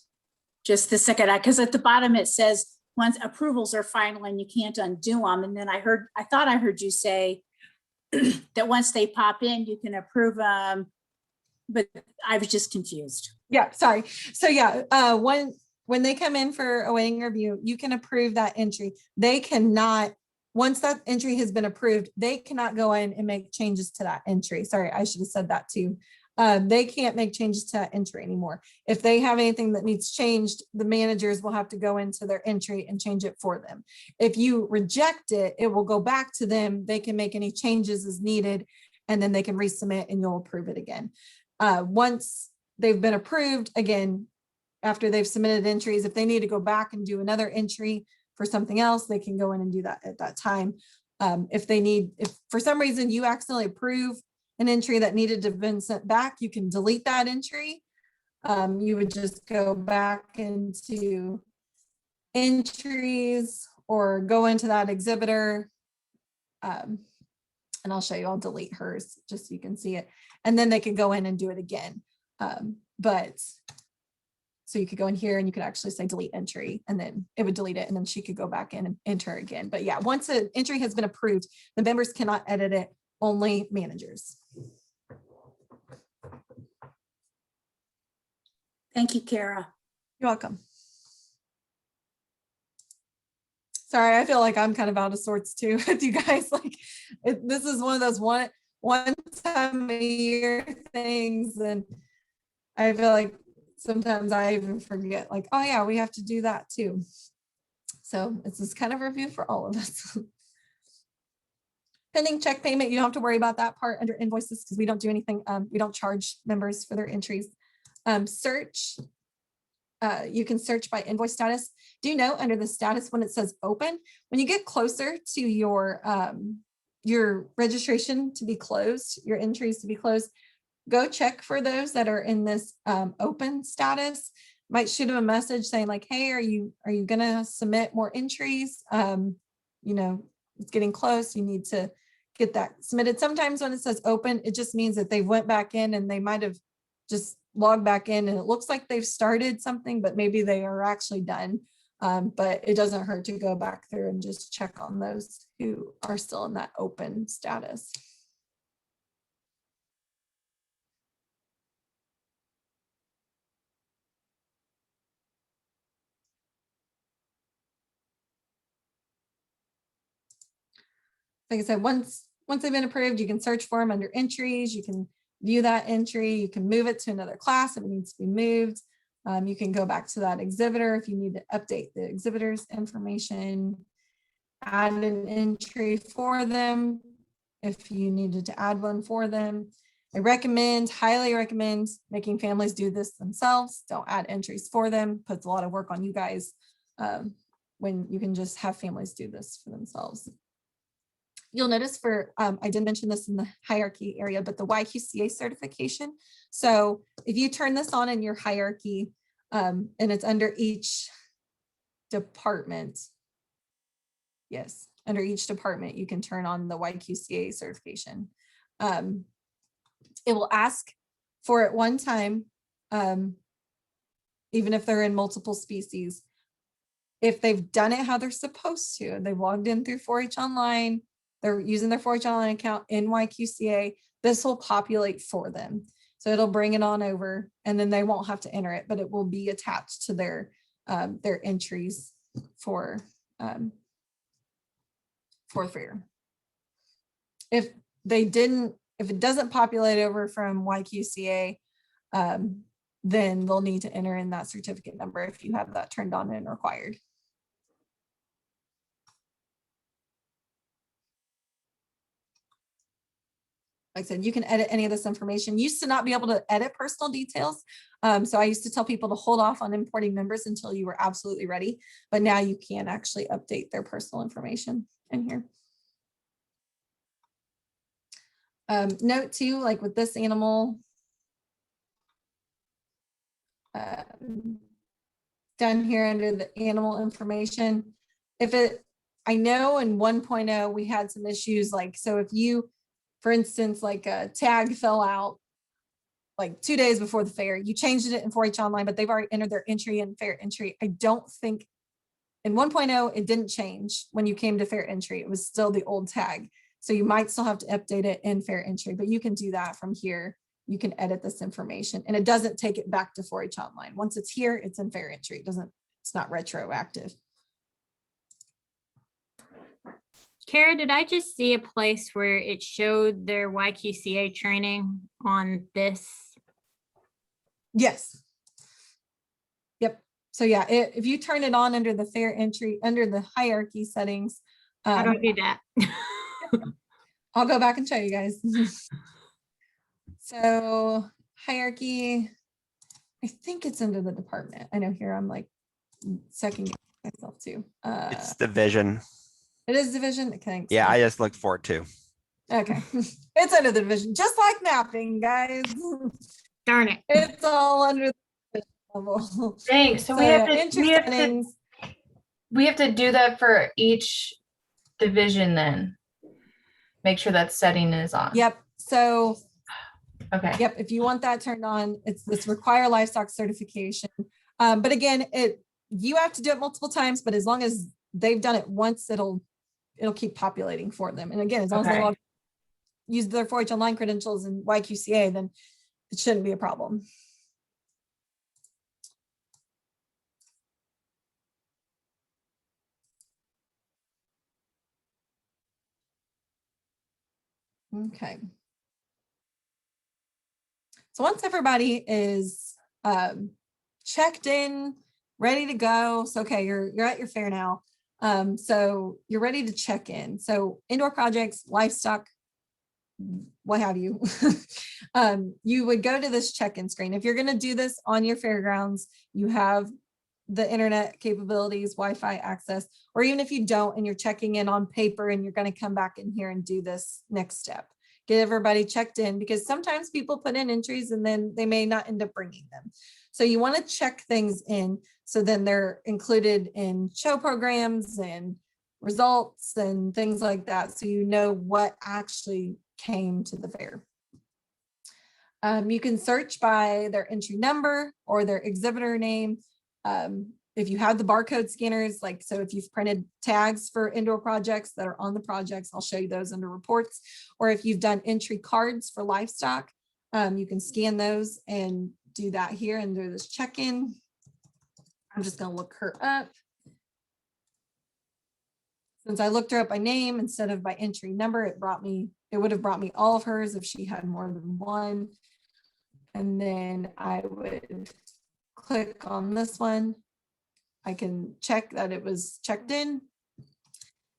Speaker 4: Just the second, because at the bottom it says, once approvals are final and you can't undo them. And then I thought I heard you say that once they pop in, you can approve them. But I was just confused.
Speaker 1: yeah, sorry. So yeah, when they come in for awaiting review, you can approve that entry. They cannot, once that entry has been approved, they cannot go in and make changes to that entry. Sorry, I should have said that too. They can't make changes to that entry anymore. If they have anything that needs changed, the managers will have to go into their entry and change it for them. If you reject it, it will go back to them. They can make any changes as needed, and then they can resubmit and you'll approve it again. Once they've been approved, again, after they've submitted entries, if they need to go back and do another entry for something else, they can go in and do that at that time. If for some reason you accidentally approve an entry that needed to have been sent back, you can delete that entry. You would just go back into entries or go into that exhibitor. And I'll show you, I'll delete hers just so you can see it. And then they could go in and do it again. So you could go in here and you could actually say delete entry, and then it would delete it, and then she could go back in and enter again. But yeah, once an entry has been approved, the members cannot edit it, only managers.
Speaker 4: Thank you, Kara.
Speaker 1: You're welcome. Sorry, I feel like I'm kind of out of sorts too with you guys. Like this is one of those one time a year things, and I feel like sometimes I even forget, like, oh yeah, we have to do that too. So it's this kind of review for all of us. Pending check payment, you don't have to worry about that part under invoices because we don't do anything. We don't charge members for their entries. Search, you can search by invoice status. Do note under the status when it says open, when you get closer to your registration to be closed, your entries to be closed, go check for those that are in this open status. Might shoot them a message saying like, hey, are you gonna submit more entries? You know, it's getting close. You need to get that submitted. Sometimes when it says open, it just means that they went back in and they might have just logged back in and it looks like they've started something, but maybe they are actually done. But it doesn't hurt to go back through and just check on those who are still in that open status. Like I said, once they've been approved, you can search for them under entries. You can view that entry. You can move it to another class if it needs to be moved. You can go back to that exhibitor if you need to update the exhibitor's information, add an entry for them if you needed to add one for them. I highly recommend making families do this themselves. Don't add entries for them. Puts a lot of work on you guys when you can just have families do this for themselves. You'll notice I didn't mention this in the hierarchy area, but the YQCA certification. So if you turn this on in your hierarchy and it's under each department, yes, under each department, you can turn on the YQCA certification. It will ask for it one time, even if they're in multiple species. If they've done it how they're supposed to, they've logged in through 4-H Online, they're using their 4-H Online account in YQCA, this will populate for them. So it'll bring it on over and then they won't have to enter it, but it will be attached to their entries for FAIR. If it doesn't populate over from YQCA, then they'll need to enter in that certificate number if you have that turned on and required. Like I said, you can edit any of this information. Used to not be able to edit personal details. So I used to tell people to hold off on importing members until you were absolutely ready. But now you can actually update their personal information in here. Note too, like with this animal, down here under the animal information, I know in 1.0 we had some issues, like, so if you for instance, like a tag fell out like 2 days before the fair, you changed it in 4-H online, but they've already entered their entry in FairEntry. I don't think in 1.0, it didn't change when you came to FairEntry. It was still the old tag. So you might still have to update it in FairEntry, but you can do that from here. You can edit this information and it doesn't take it back to 4-H online. Once it's here, it's in FairEntry. It's not retroactive.
Speaker 5: Kara, did I just see a place where it showed their YQCA training on this?
Speaker 1: Yes. Yep. So yeah, if you turn it on under the FairEntry, under the hierarchy settings,
Speaker 5: How do I do that?
Speaker 1: I'll go back and show you guys. So hierarchy, I think it's under the department. I know here I'm like second myself too.
Speaker 2: It's division.
Speaker 1: It is division. Okay.
Speaker 2: Yeah, I just looked for it too.
Speaker 1: Okay. It's under the division, just like mapping, guys.
Speaker 5: Darn it.
Speaker 1: It's all under the division level.
Speaker 3: Dang, so
Speaker 1: entry settings.
Speaker 3: we have to do that for each division then. Make sure that setting is on.
Speaker 1: Yep. So
Speaker 3: Okay.
Speaker 1: yep, if you want that turned on, it's this require livestock certification. But again, you have to do it multiple times, but as long as they've done it once, it'll keep populating for them. And again, as long as they use their 4-H online credentials and YQCA, then it shouldn't be a problem. Okay. So once everybody is checked in, ready to go, so okay, you're at your fair now. So you're ready to check in. So indoor projects, livestock, what have you, you would go to this check-in screen. If you're going to do this on your fairgrounds, you have the internet capabilities, Wi-Fi access, or even if you don't and you're checking in on paper and you're going to come back in here and do this next step, get everybody checked in, because sometimes people put in entries and then they may not end up bringing them. So you want to check things in so then they're included in show programs and results and things like that, so you know what actually came to the fair. You can search by their entry number or their exhibitor name. If you have the barcode scanners, like, so if you've printed tags for indoor projects that are on the projects, I'll show you those under reports. Or if you've done entry cards for livestock, you can scan those and do that here under this check-in. I'm just going to look her up. Since I looked her up by name instead of by entry number, it would have brought me all of hers if she had more than one. And then I would click on this one. I can check that it was checked in.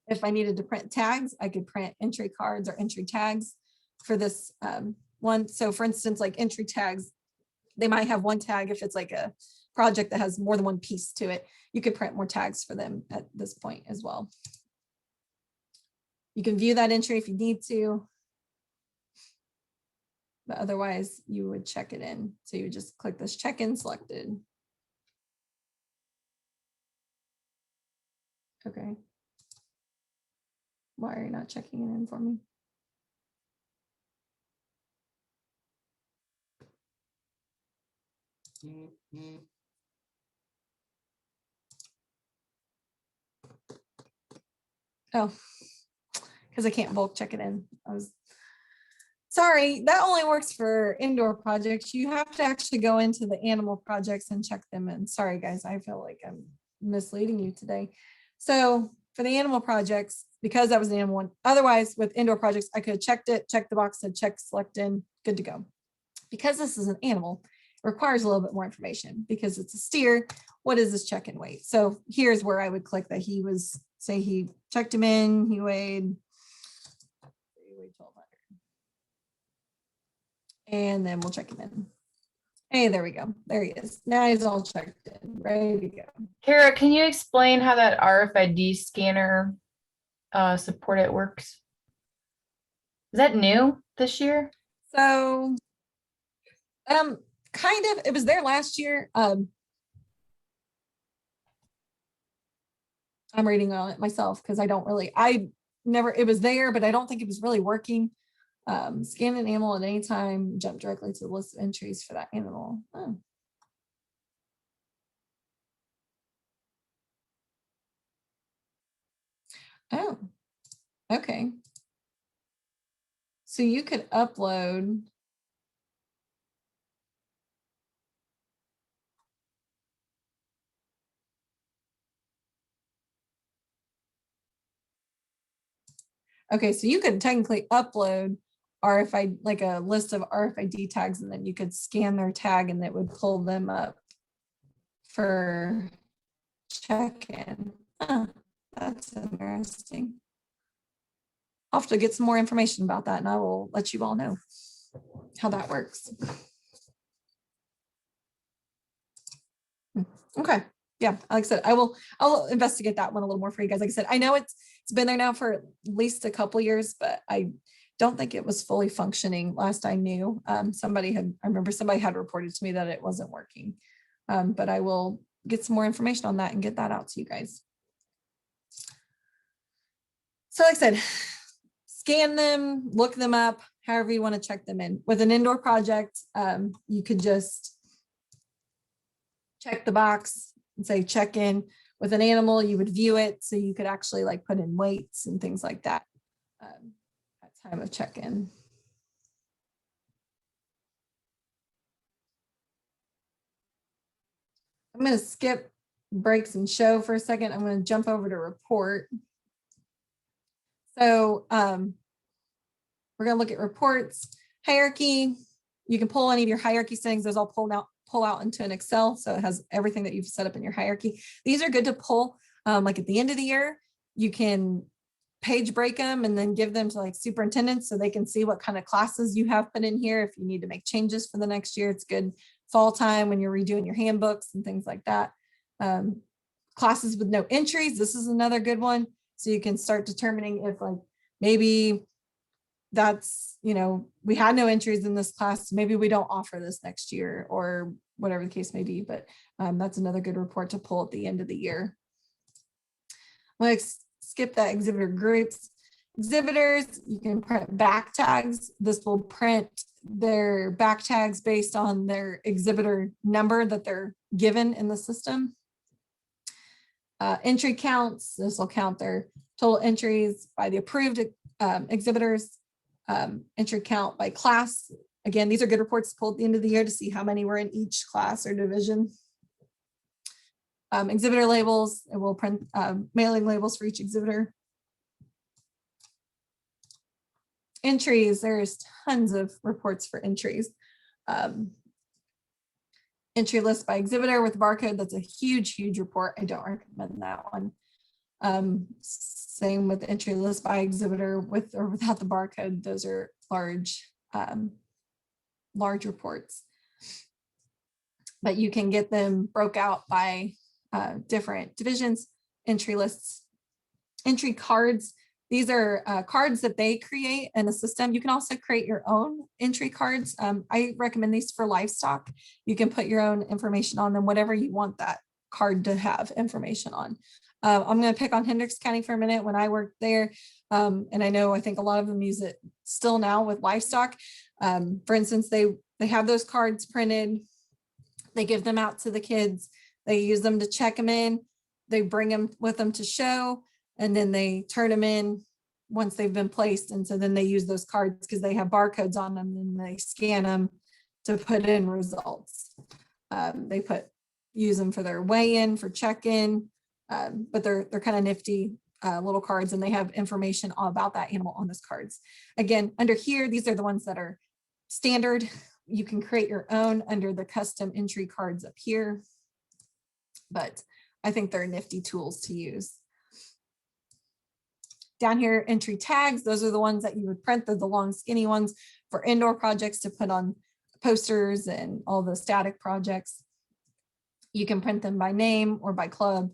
Speaker 1: If I needed to print tags, I could print entry cards or entry tags for this one. So for instance, like entry tags, they might have one tag. If it's like a project that has more than one piece to it, you could print more tags for them at this point as well. You can view that entry if you need to, but otherwise you would check it in. So you would just click this check-in selected. Okay. Why are you not checking it in for me? Oh, because I can't bulk check it in. Sorry, that only works for indoor projects. You have to actually go into the animal projects and check them in. Sorry, guys, I feel like I'm misleading you today. So for the animal projects, because that was the animal one, otherwise with indoor projects, I could have checked it, checked the box, said check, select in, good to go. Because this is an animal, it requires a little bit more information because it's a steer. What is this check-in weight? So here's where I would click that he was, say he checked him in, he weighed 1,200. And then we'll check him in. Hey, there we go. There he is. Now he's all checked in, ready to go.
Speaker 3: Kara, can you explain how that RFID scanner support works? Is that new this year?
Speaker 1: So, kind of, it was there last year. I'm reading on it myself because it was there, but I don't think it was really working. Scan an animal at any time, jump directly to the list of entries for that animal. Oh. Oh, okay. So you could upload. Okay, so you could technically upload RFID, like a list of RFID tags, and then you could scan their tag and it would pull them up for check-in. Huh, that's interesting. I'll have to get some more information about that and I will let you all know how that works. Okay. Yeah, like I said, I'll investigate that one a little more for you guys. Like I said, I know it's been there now for at least a couple years, but I don't think it was fully functioning last I knew. I remember somebody had reported to me that it wasn't working. But I will get some more information on that and get that out to you guys. So like I said, scan them, look them up, however you want to check them in. With an indoor project, you could just check the box and say check in. With an animal, you would view it, so you could actually like put in weights and things like that at time of check-in. I'm going to skip breaks and show for a second. I'm going to jump over to report. So we're going to look at reports, hierarchy. You can pull any of your hierarchy settings. Those all pull out into an Excel. So it has everything that you've set up in your hierarchy. These are good to pull like at the end of the year. You can page break them and then give them to like superintendents so they can see what kind of classes you have put in here. If you need to make changes for the next year, it's good fall time when you're redoing your handbooks and things like that. Classes with no entries. This is another good one. So you can start determining if like maybe that's, we had no entries in this class. Maybe we don't offer this next year or whatever the case may be. But that's another good report to pull at the end of the year. Let's skip that exhibitor groups. Exhibitors, you can print back tags. This will print their back tags based on their exhibitor number that they're given in the system. Entry counts, this will count their total entries by the approved exhibitors. Entry count by class. Again, these are good reports to pull at the end of the year to see how many were in each class or division. Exhibitor labels, it will print mailing labels for each exhibitor. Entries, there's tons of reports for entries. Entry list by exhibitor with barcode, that's a huge report. I don't recommend that one. Same with entry list by exhibitor with or without the barcode. Those are large reports. But you can get them broke out by different divisions. Entry lists, entry cards. These are cards that they create in a system. You can also create your own entry cards. I recommend these for livestock. You can put your own information on them, whatever you want that card to have information on. I'm going to pick on Hendricks County for a minute. When I worked there, and I think a lot of them use it still now with livestock. For instance, they have those cards printed. They give them out to the kids. They use them to check them in. They bring them with them to show, and then they turn them in once they've been placed. And so then they use those cards because they have barcodes on them and they scan them to put in results. They use them for their weigh-in, for check-in, but they're kind of nifty little cards, and they have information all about that animal on those cards. Again, under here, these are the ones that are standard. You can create your own under the custom entry cards up here, but I think they're nifty tools to use. Down here, entry tags, those are the ones that you would print. They're the long skinny ones for indoor projects to put on posters and all the static projects. You can print them by name or by club.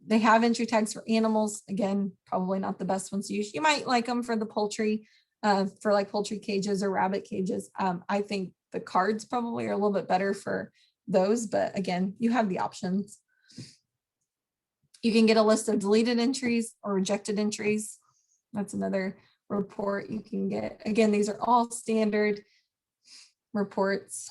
Speaker 1: They have entry tags for animals. Again, probably not the best ones to use. You might like them for the poultry, for like poultry cages or rabbit cages. I think the cards probably are a little bit better for those, but again, you have the options. You can get a list of deleted entries or rejected entries. That's another report you can get. Again, these are all standard reports.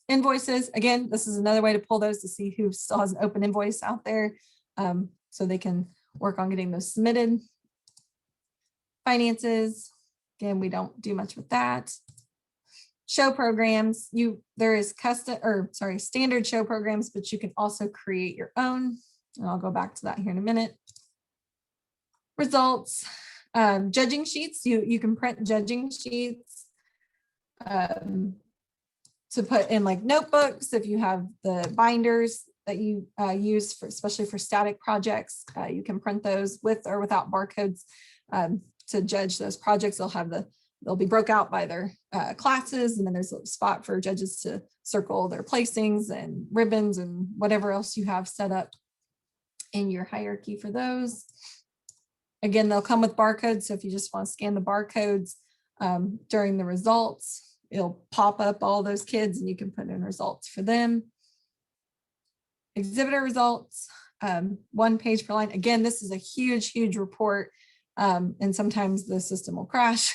Speaker 1: Invoices, again, this is another way to pull those to see who still has an open invoice out there, so they can work on getting those submitted. Finances, again, we don't do much with that. Show programs, there is standard show programs, but you can also create your own. And I'll go back to that here in a minute. Results, judging sheets, you can print judging sheets to put in like notebooks. If you have the binders that you use for, especially for static projects, you can print those with or without barcodes to judge those projects. They'll be broke out by their classes, and then there's a spot for judges to circle their placings and ribbons and whatever else you have set up in your hierarchy for those. Again, they'll come with barcodes. So if you just want to scan the barcodes during the results, it'll pop up all those kids and you can put in results for them. Exhibitor results, 1 page per line. Again, this is a huge, huge report. And sometimes the system will crash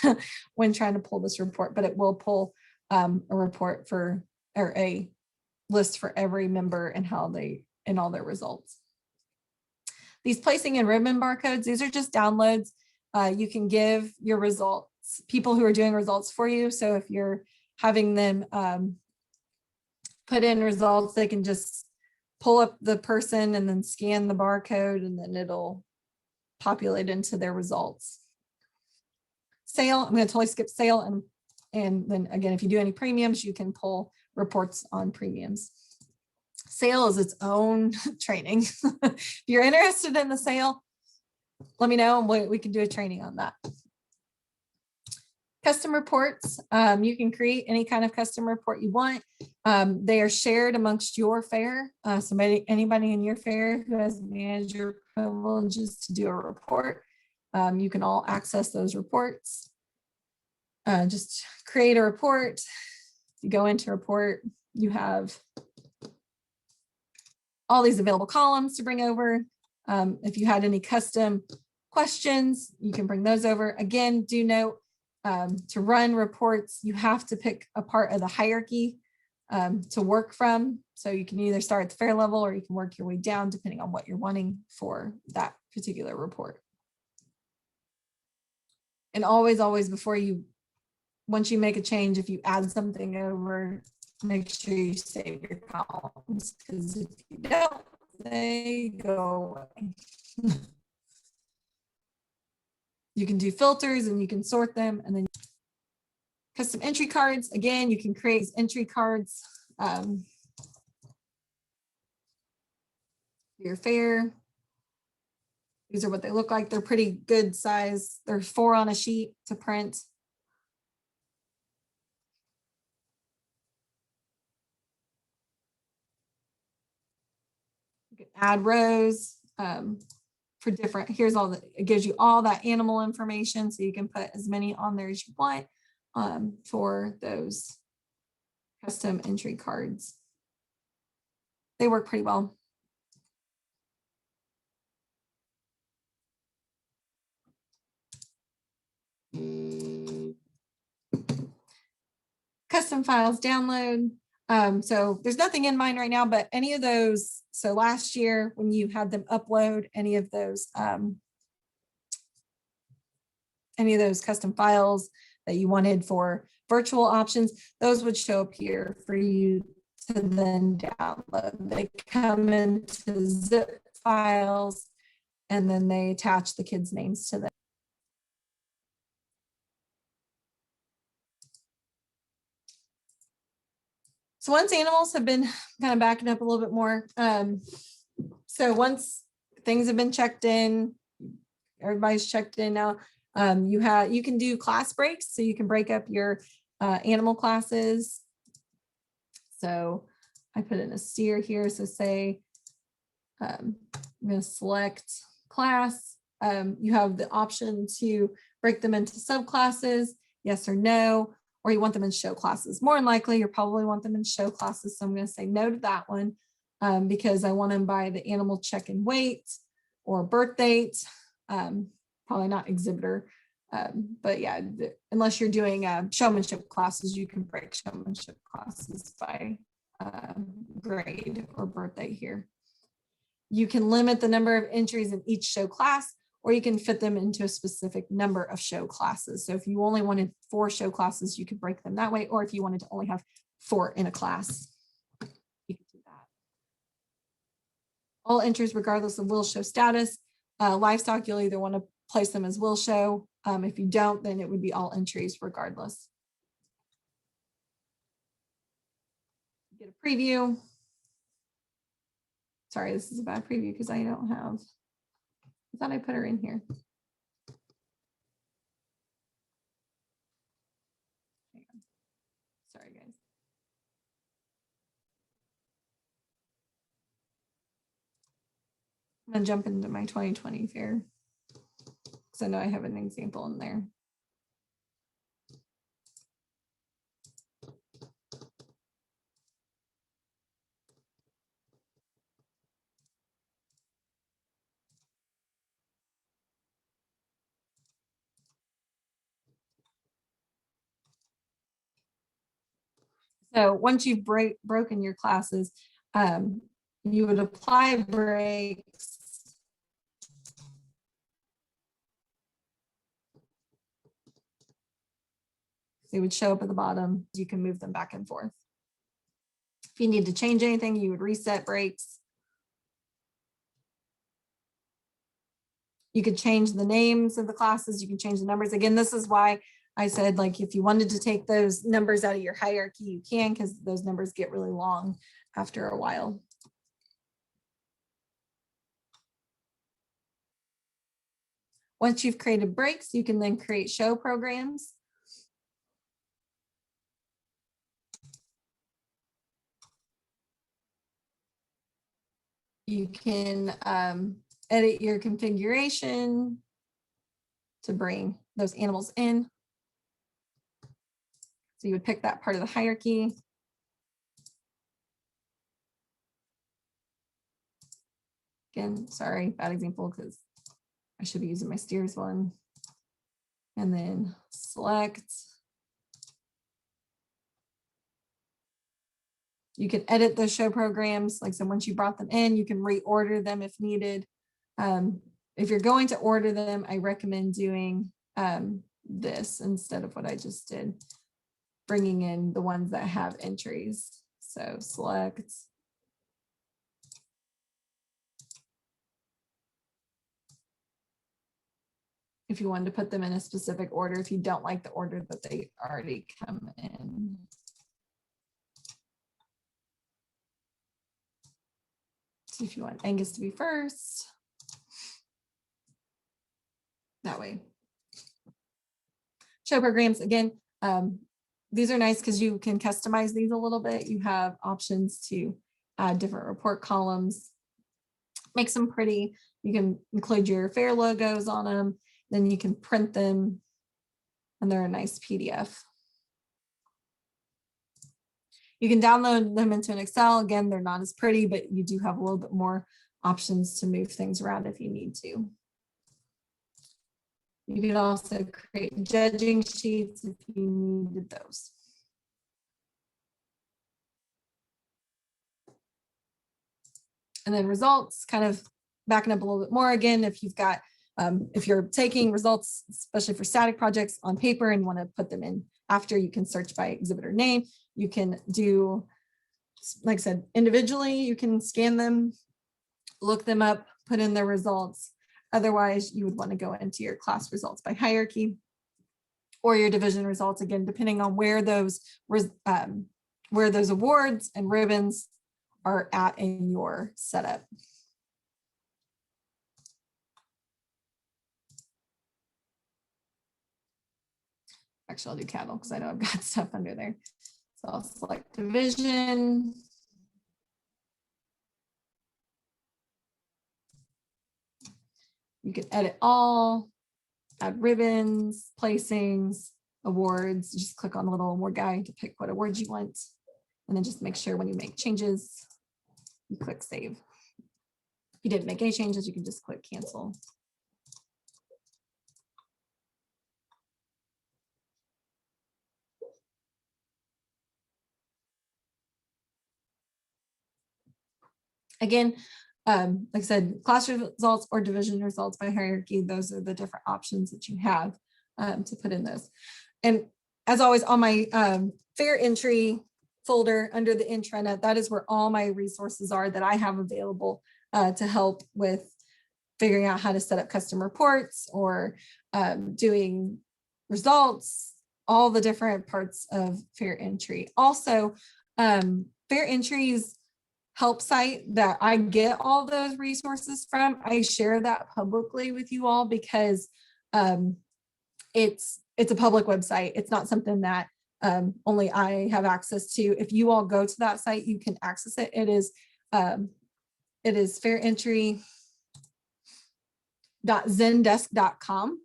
Speaker 1: when trying to pull this report, but it will pull a report or a list for every member and all their results. These placing and ribbon barcodes, these are just downloads. You can give your results, people who are doing results for you. So if you're having them put in results, they can just pull up the person and then scan the barcode, and then it'll populate into their results. Sale, I'm going to totally skip sale. And then again, if you do any premiums, you can pull reports on premiums. Sale is its own training. If you're interested in the sale, let me know and we can do a training on that. Custom reports, you can create any kind of custom report you want. They are shared amongst your fair. So anybody in your fair who has manager privileges to do a report, you can all access those reports. Just create a report. You go into report, you have all these available columns to bring over. If you had any custom questions, you can bring those over. Again, do note, to run reports, you have to pick a part of the hierarchy to work from. So you can either start at the fair level or you can work your way down depending on what you're wanting for that particular report. And always, once you make a change, if you add something over, make sure you save your columns, because if you don't, they go away. You can do filters and you can sort them, and then custom entry cards. Again, you can create entry cards for your fair. These are what they look like. They're pretty good size. They're 4 on a sheet to print. You can add rows. For different, here's all the, it gives you all that animal information, so you can put as many on there as you want for those custom entry cards. They work pretty well. Custom files download. So there's nothing in mine right now, but any of those, so last year when you had them upload any of those custom files that you wanted for virtual options, those would show up here for you to then download. They come into zip files and then they attach the kids' names to them. So once animals have been kind of backing up a little bit more, so once things have been checked in, everybody's checked in now, you can do class breaks, so you can break up your animal classes. So I put in a steer here, so say I'm going to select class. You have the option to break them into subclasses, yes or no, or you want them in show classes. More than likely, you probably want them in show classes. So I'm going to say no to that one because I want them by the animal check and weight or birth date. probably not exhibitor. But yeah, unless you're doing showmanship classes, you can break showmanship classes by grade or birthday here. You can limit the number of entries in each show class, or you can fit them into a specific number of show classes. So if you only wanted 4 show classes, you could break them that way. Or if you wanted to only have 4 in a class, you could do that. All entries, regardless of will show status. Livestock, you'll either want to place them as will show. If you don't, then it would be all entries regardless. Get a preview. Sorry, this is a bad preview because I don't have, I thought I put her in here. Hang on. Sorry, guys. I'm gonna jump into my 2020 fair because I know I have an example in there. So once you've broken your classes, you would apply breaks. They would show up at the bottom. You can move them back and forth. If you need to change anything, you would reset breaks. You could change the names of the classes. You can change the numbers. Again, this is why I said, like, if you wanted to take those numbers out of your hierarchy, you can, because those numbers get really long after a while. Once you've created breaks, you can then create show programs. You can edit your configuration to bring those animals in. So you would pick that part of the hierarchy. Again, sorry, bad example because I should be using my steers one. And then select. You can edit those show programs. Like, so once you brought them in, you can reorder them if needed. If you're going to order them, I recommend doing this instead of what I just did, bringing in the ones that have entries. So select. If you wanted to put them in a specific order, if you don't like the order that they already come in. So if you want Angus to be first, that way. Show programs, again, these are nice because you can customize these a little bit. You have options to add different report columns, makes them pretty. You can include your fair logos on them, then you can print them, and they're a nice PDF. You can download them into an Excel. Again, they're not as pretty, but you do have a little bit more options to move things around if you need to. You can also create judging sheets if you needed those. And then results, kind of backing up a little bit more. Again, if you've got, if you're taking results, especially for static projects on paper and you want to put them in after, you can search by exhibitor name. You can do, like I said, individually, you can scan them, look them up, put in their results. Otherwise, you would want to go into your class results by hierarchy or your division results, again, depending on where those awards and ribbons are at in your setup. Actually, I'll do cattle because I know I've got stuff under there. So I'll select division. You can edit all, add ribbons, placings, awards. You just click on the little award guy to pick what awards you want. And then just make sure when you make changes, you click save. If you didn't make any changes, you can just click cancel. Again, like I said, class results or division results by hierarchy, those are the different options that you have to put in those. And as always, on my FairEntry folder under the intranet, that is where all my resources are that I have available to help with figuring out how to set up custom reports or doing results, all the different parts of FairEntry. Also, FairEntry's help site that I get all those resources from, I share that publicly with you all because it's a public website. It's not something that only I have access to. If you all go to that site, you can access it. It is FairEntry.zendesk.com.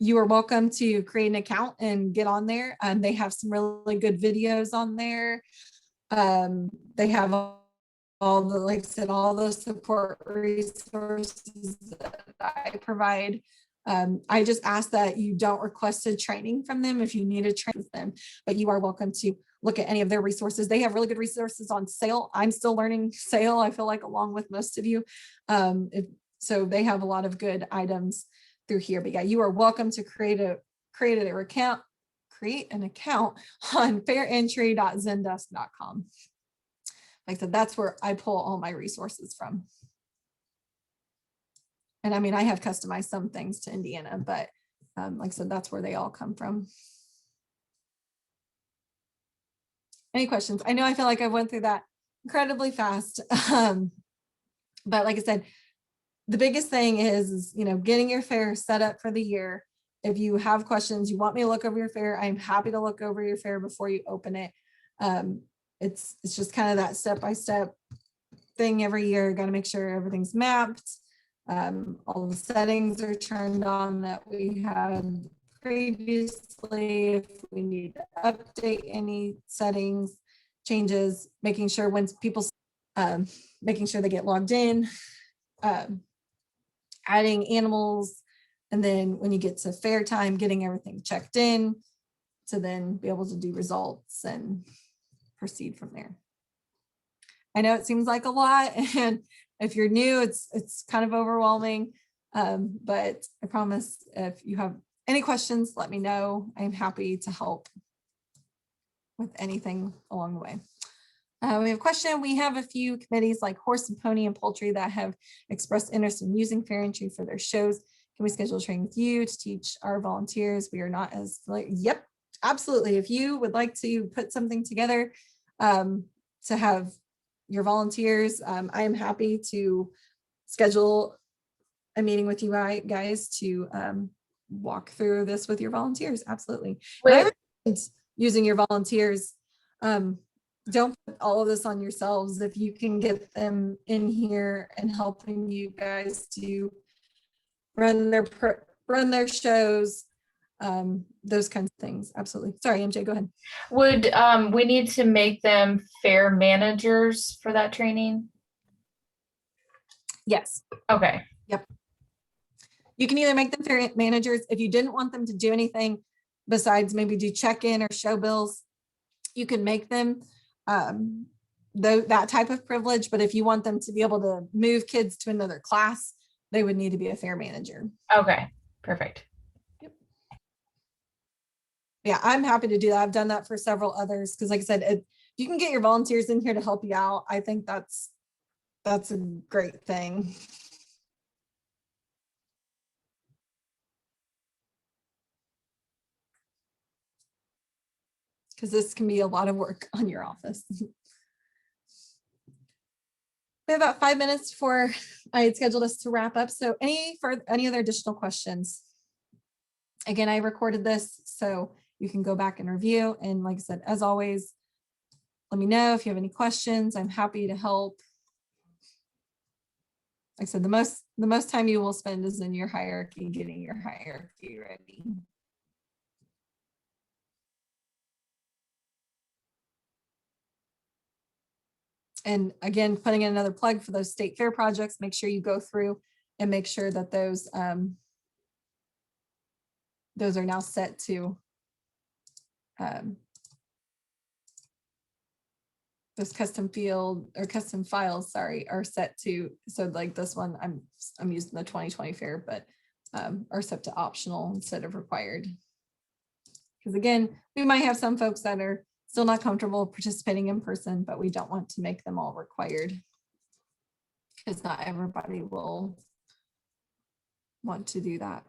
Speaker 1: You are welcome to create an account and get on there. They have some really good videos on there. They have all the, like I said, all the support resources that I provide. I just ask that you don't request a training from them if you need to train them, but you are welcome to look at any of their resources. They have really good resources on sale. I'm still learning sale, I feel like, along with most of you. So they have a lot of good items through here. But yeah, you are welcome to create an account on fairentry.zendesk.com. Like I said, that's where I pull all my resources from. And I mean, I have customized some things to Indiana, but like I said, that's where they all come from. Any questions? I know I feel like I went through that incredibly fast. But like I said, the biggest thing is, you know, getting your fair set up for the year. If you have questions, you want me to look over your fair, I'm happy to look over your fair before you open it. It's just kind of that step-by-step thing every year. Got to make sure everything's mapped. All the settings are turned on that we had previously. If we need to update any settings, changes, making sure when people, making sure they get logged in, adding animals, and then when you get to fair time, getting everything checked in to then be able to do results and proceed from there. I know it seems like a lot, and if you're new, it's kind of overwhelming, but I promise if you have any questions, let me know. I'm happy to help with anything along the way. We have a question. We have a few committees like horse and pony and poultry that have expressed interest in using FairEntry for their shows. Can we schedule a training with you to teach our volunteers? We are not as familiar. Yep, absolutely. If you would like to put something together to have your volunteers, I am happy to schedule a meeting with you guys to walk through this with your volunteers. Absolutely. Using your volunteers. Don't put all of this on yourselves. If you can get them in here and helping you guys to run their shows, those kinds of things. Absolutely. Sorry, MJ, go ahead.
Speaker 3: Would we need to make them fair managers for that training?
Speaker 1: Yes.
Speaker 3: Okay.
Speaker 1: Yep. You can either make them fair managers. If you didn't want them to do anything besides maybe do check-in or show bills, you can make them that type of privilege. But if you want them to be able to move kids to another class, they would need to be a fair manager.
Speaker 3: Okay, perfect.
Speaker 1: Yep. Yeah, I'm happy to do that. I've done that for several others because, like I said, if you can get your volunteers in here to help you out, I think that's a great thing. Because this can be a lot of work on your office. We have about 5 minutes before I had scheduled us to wrap up. So any other additional questions? Again, I recorded this so you can go back and review. And like I said, as always, let me know if you have any questions. I'm happy to help. Like I said, the most time you will spend is in your hierarchy, getting your hierarchy ready. And again, putting in another plug for those state fair projects, make sure you go through and make sure that those are now set to Those custom field or custom files, sorry, are set to, so like this one, I'm using the 2020 fair, but are set to optional instead of required. Because again, we might have some folks that are still not comfortable participating in person, but we don't want to make them all required. Because not everybody will want to do that.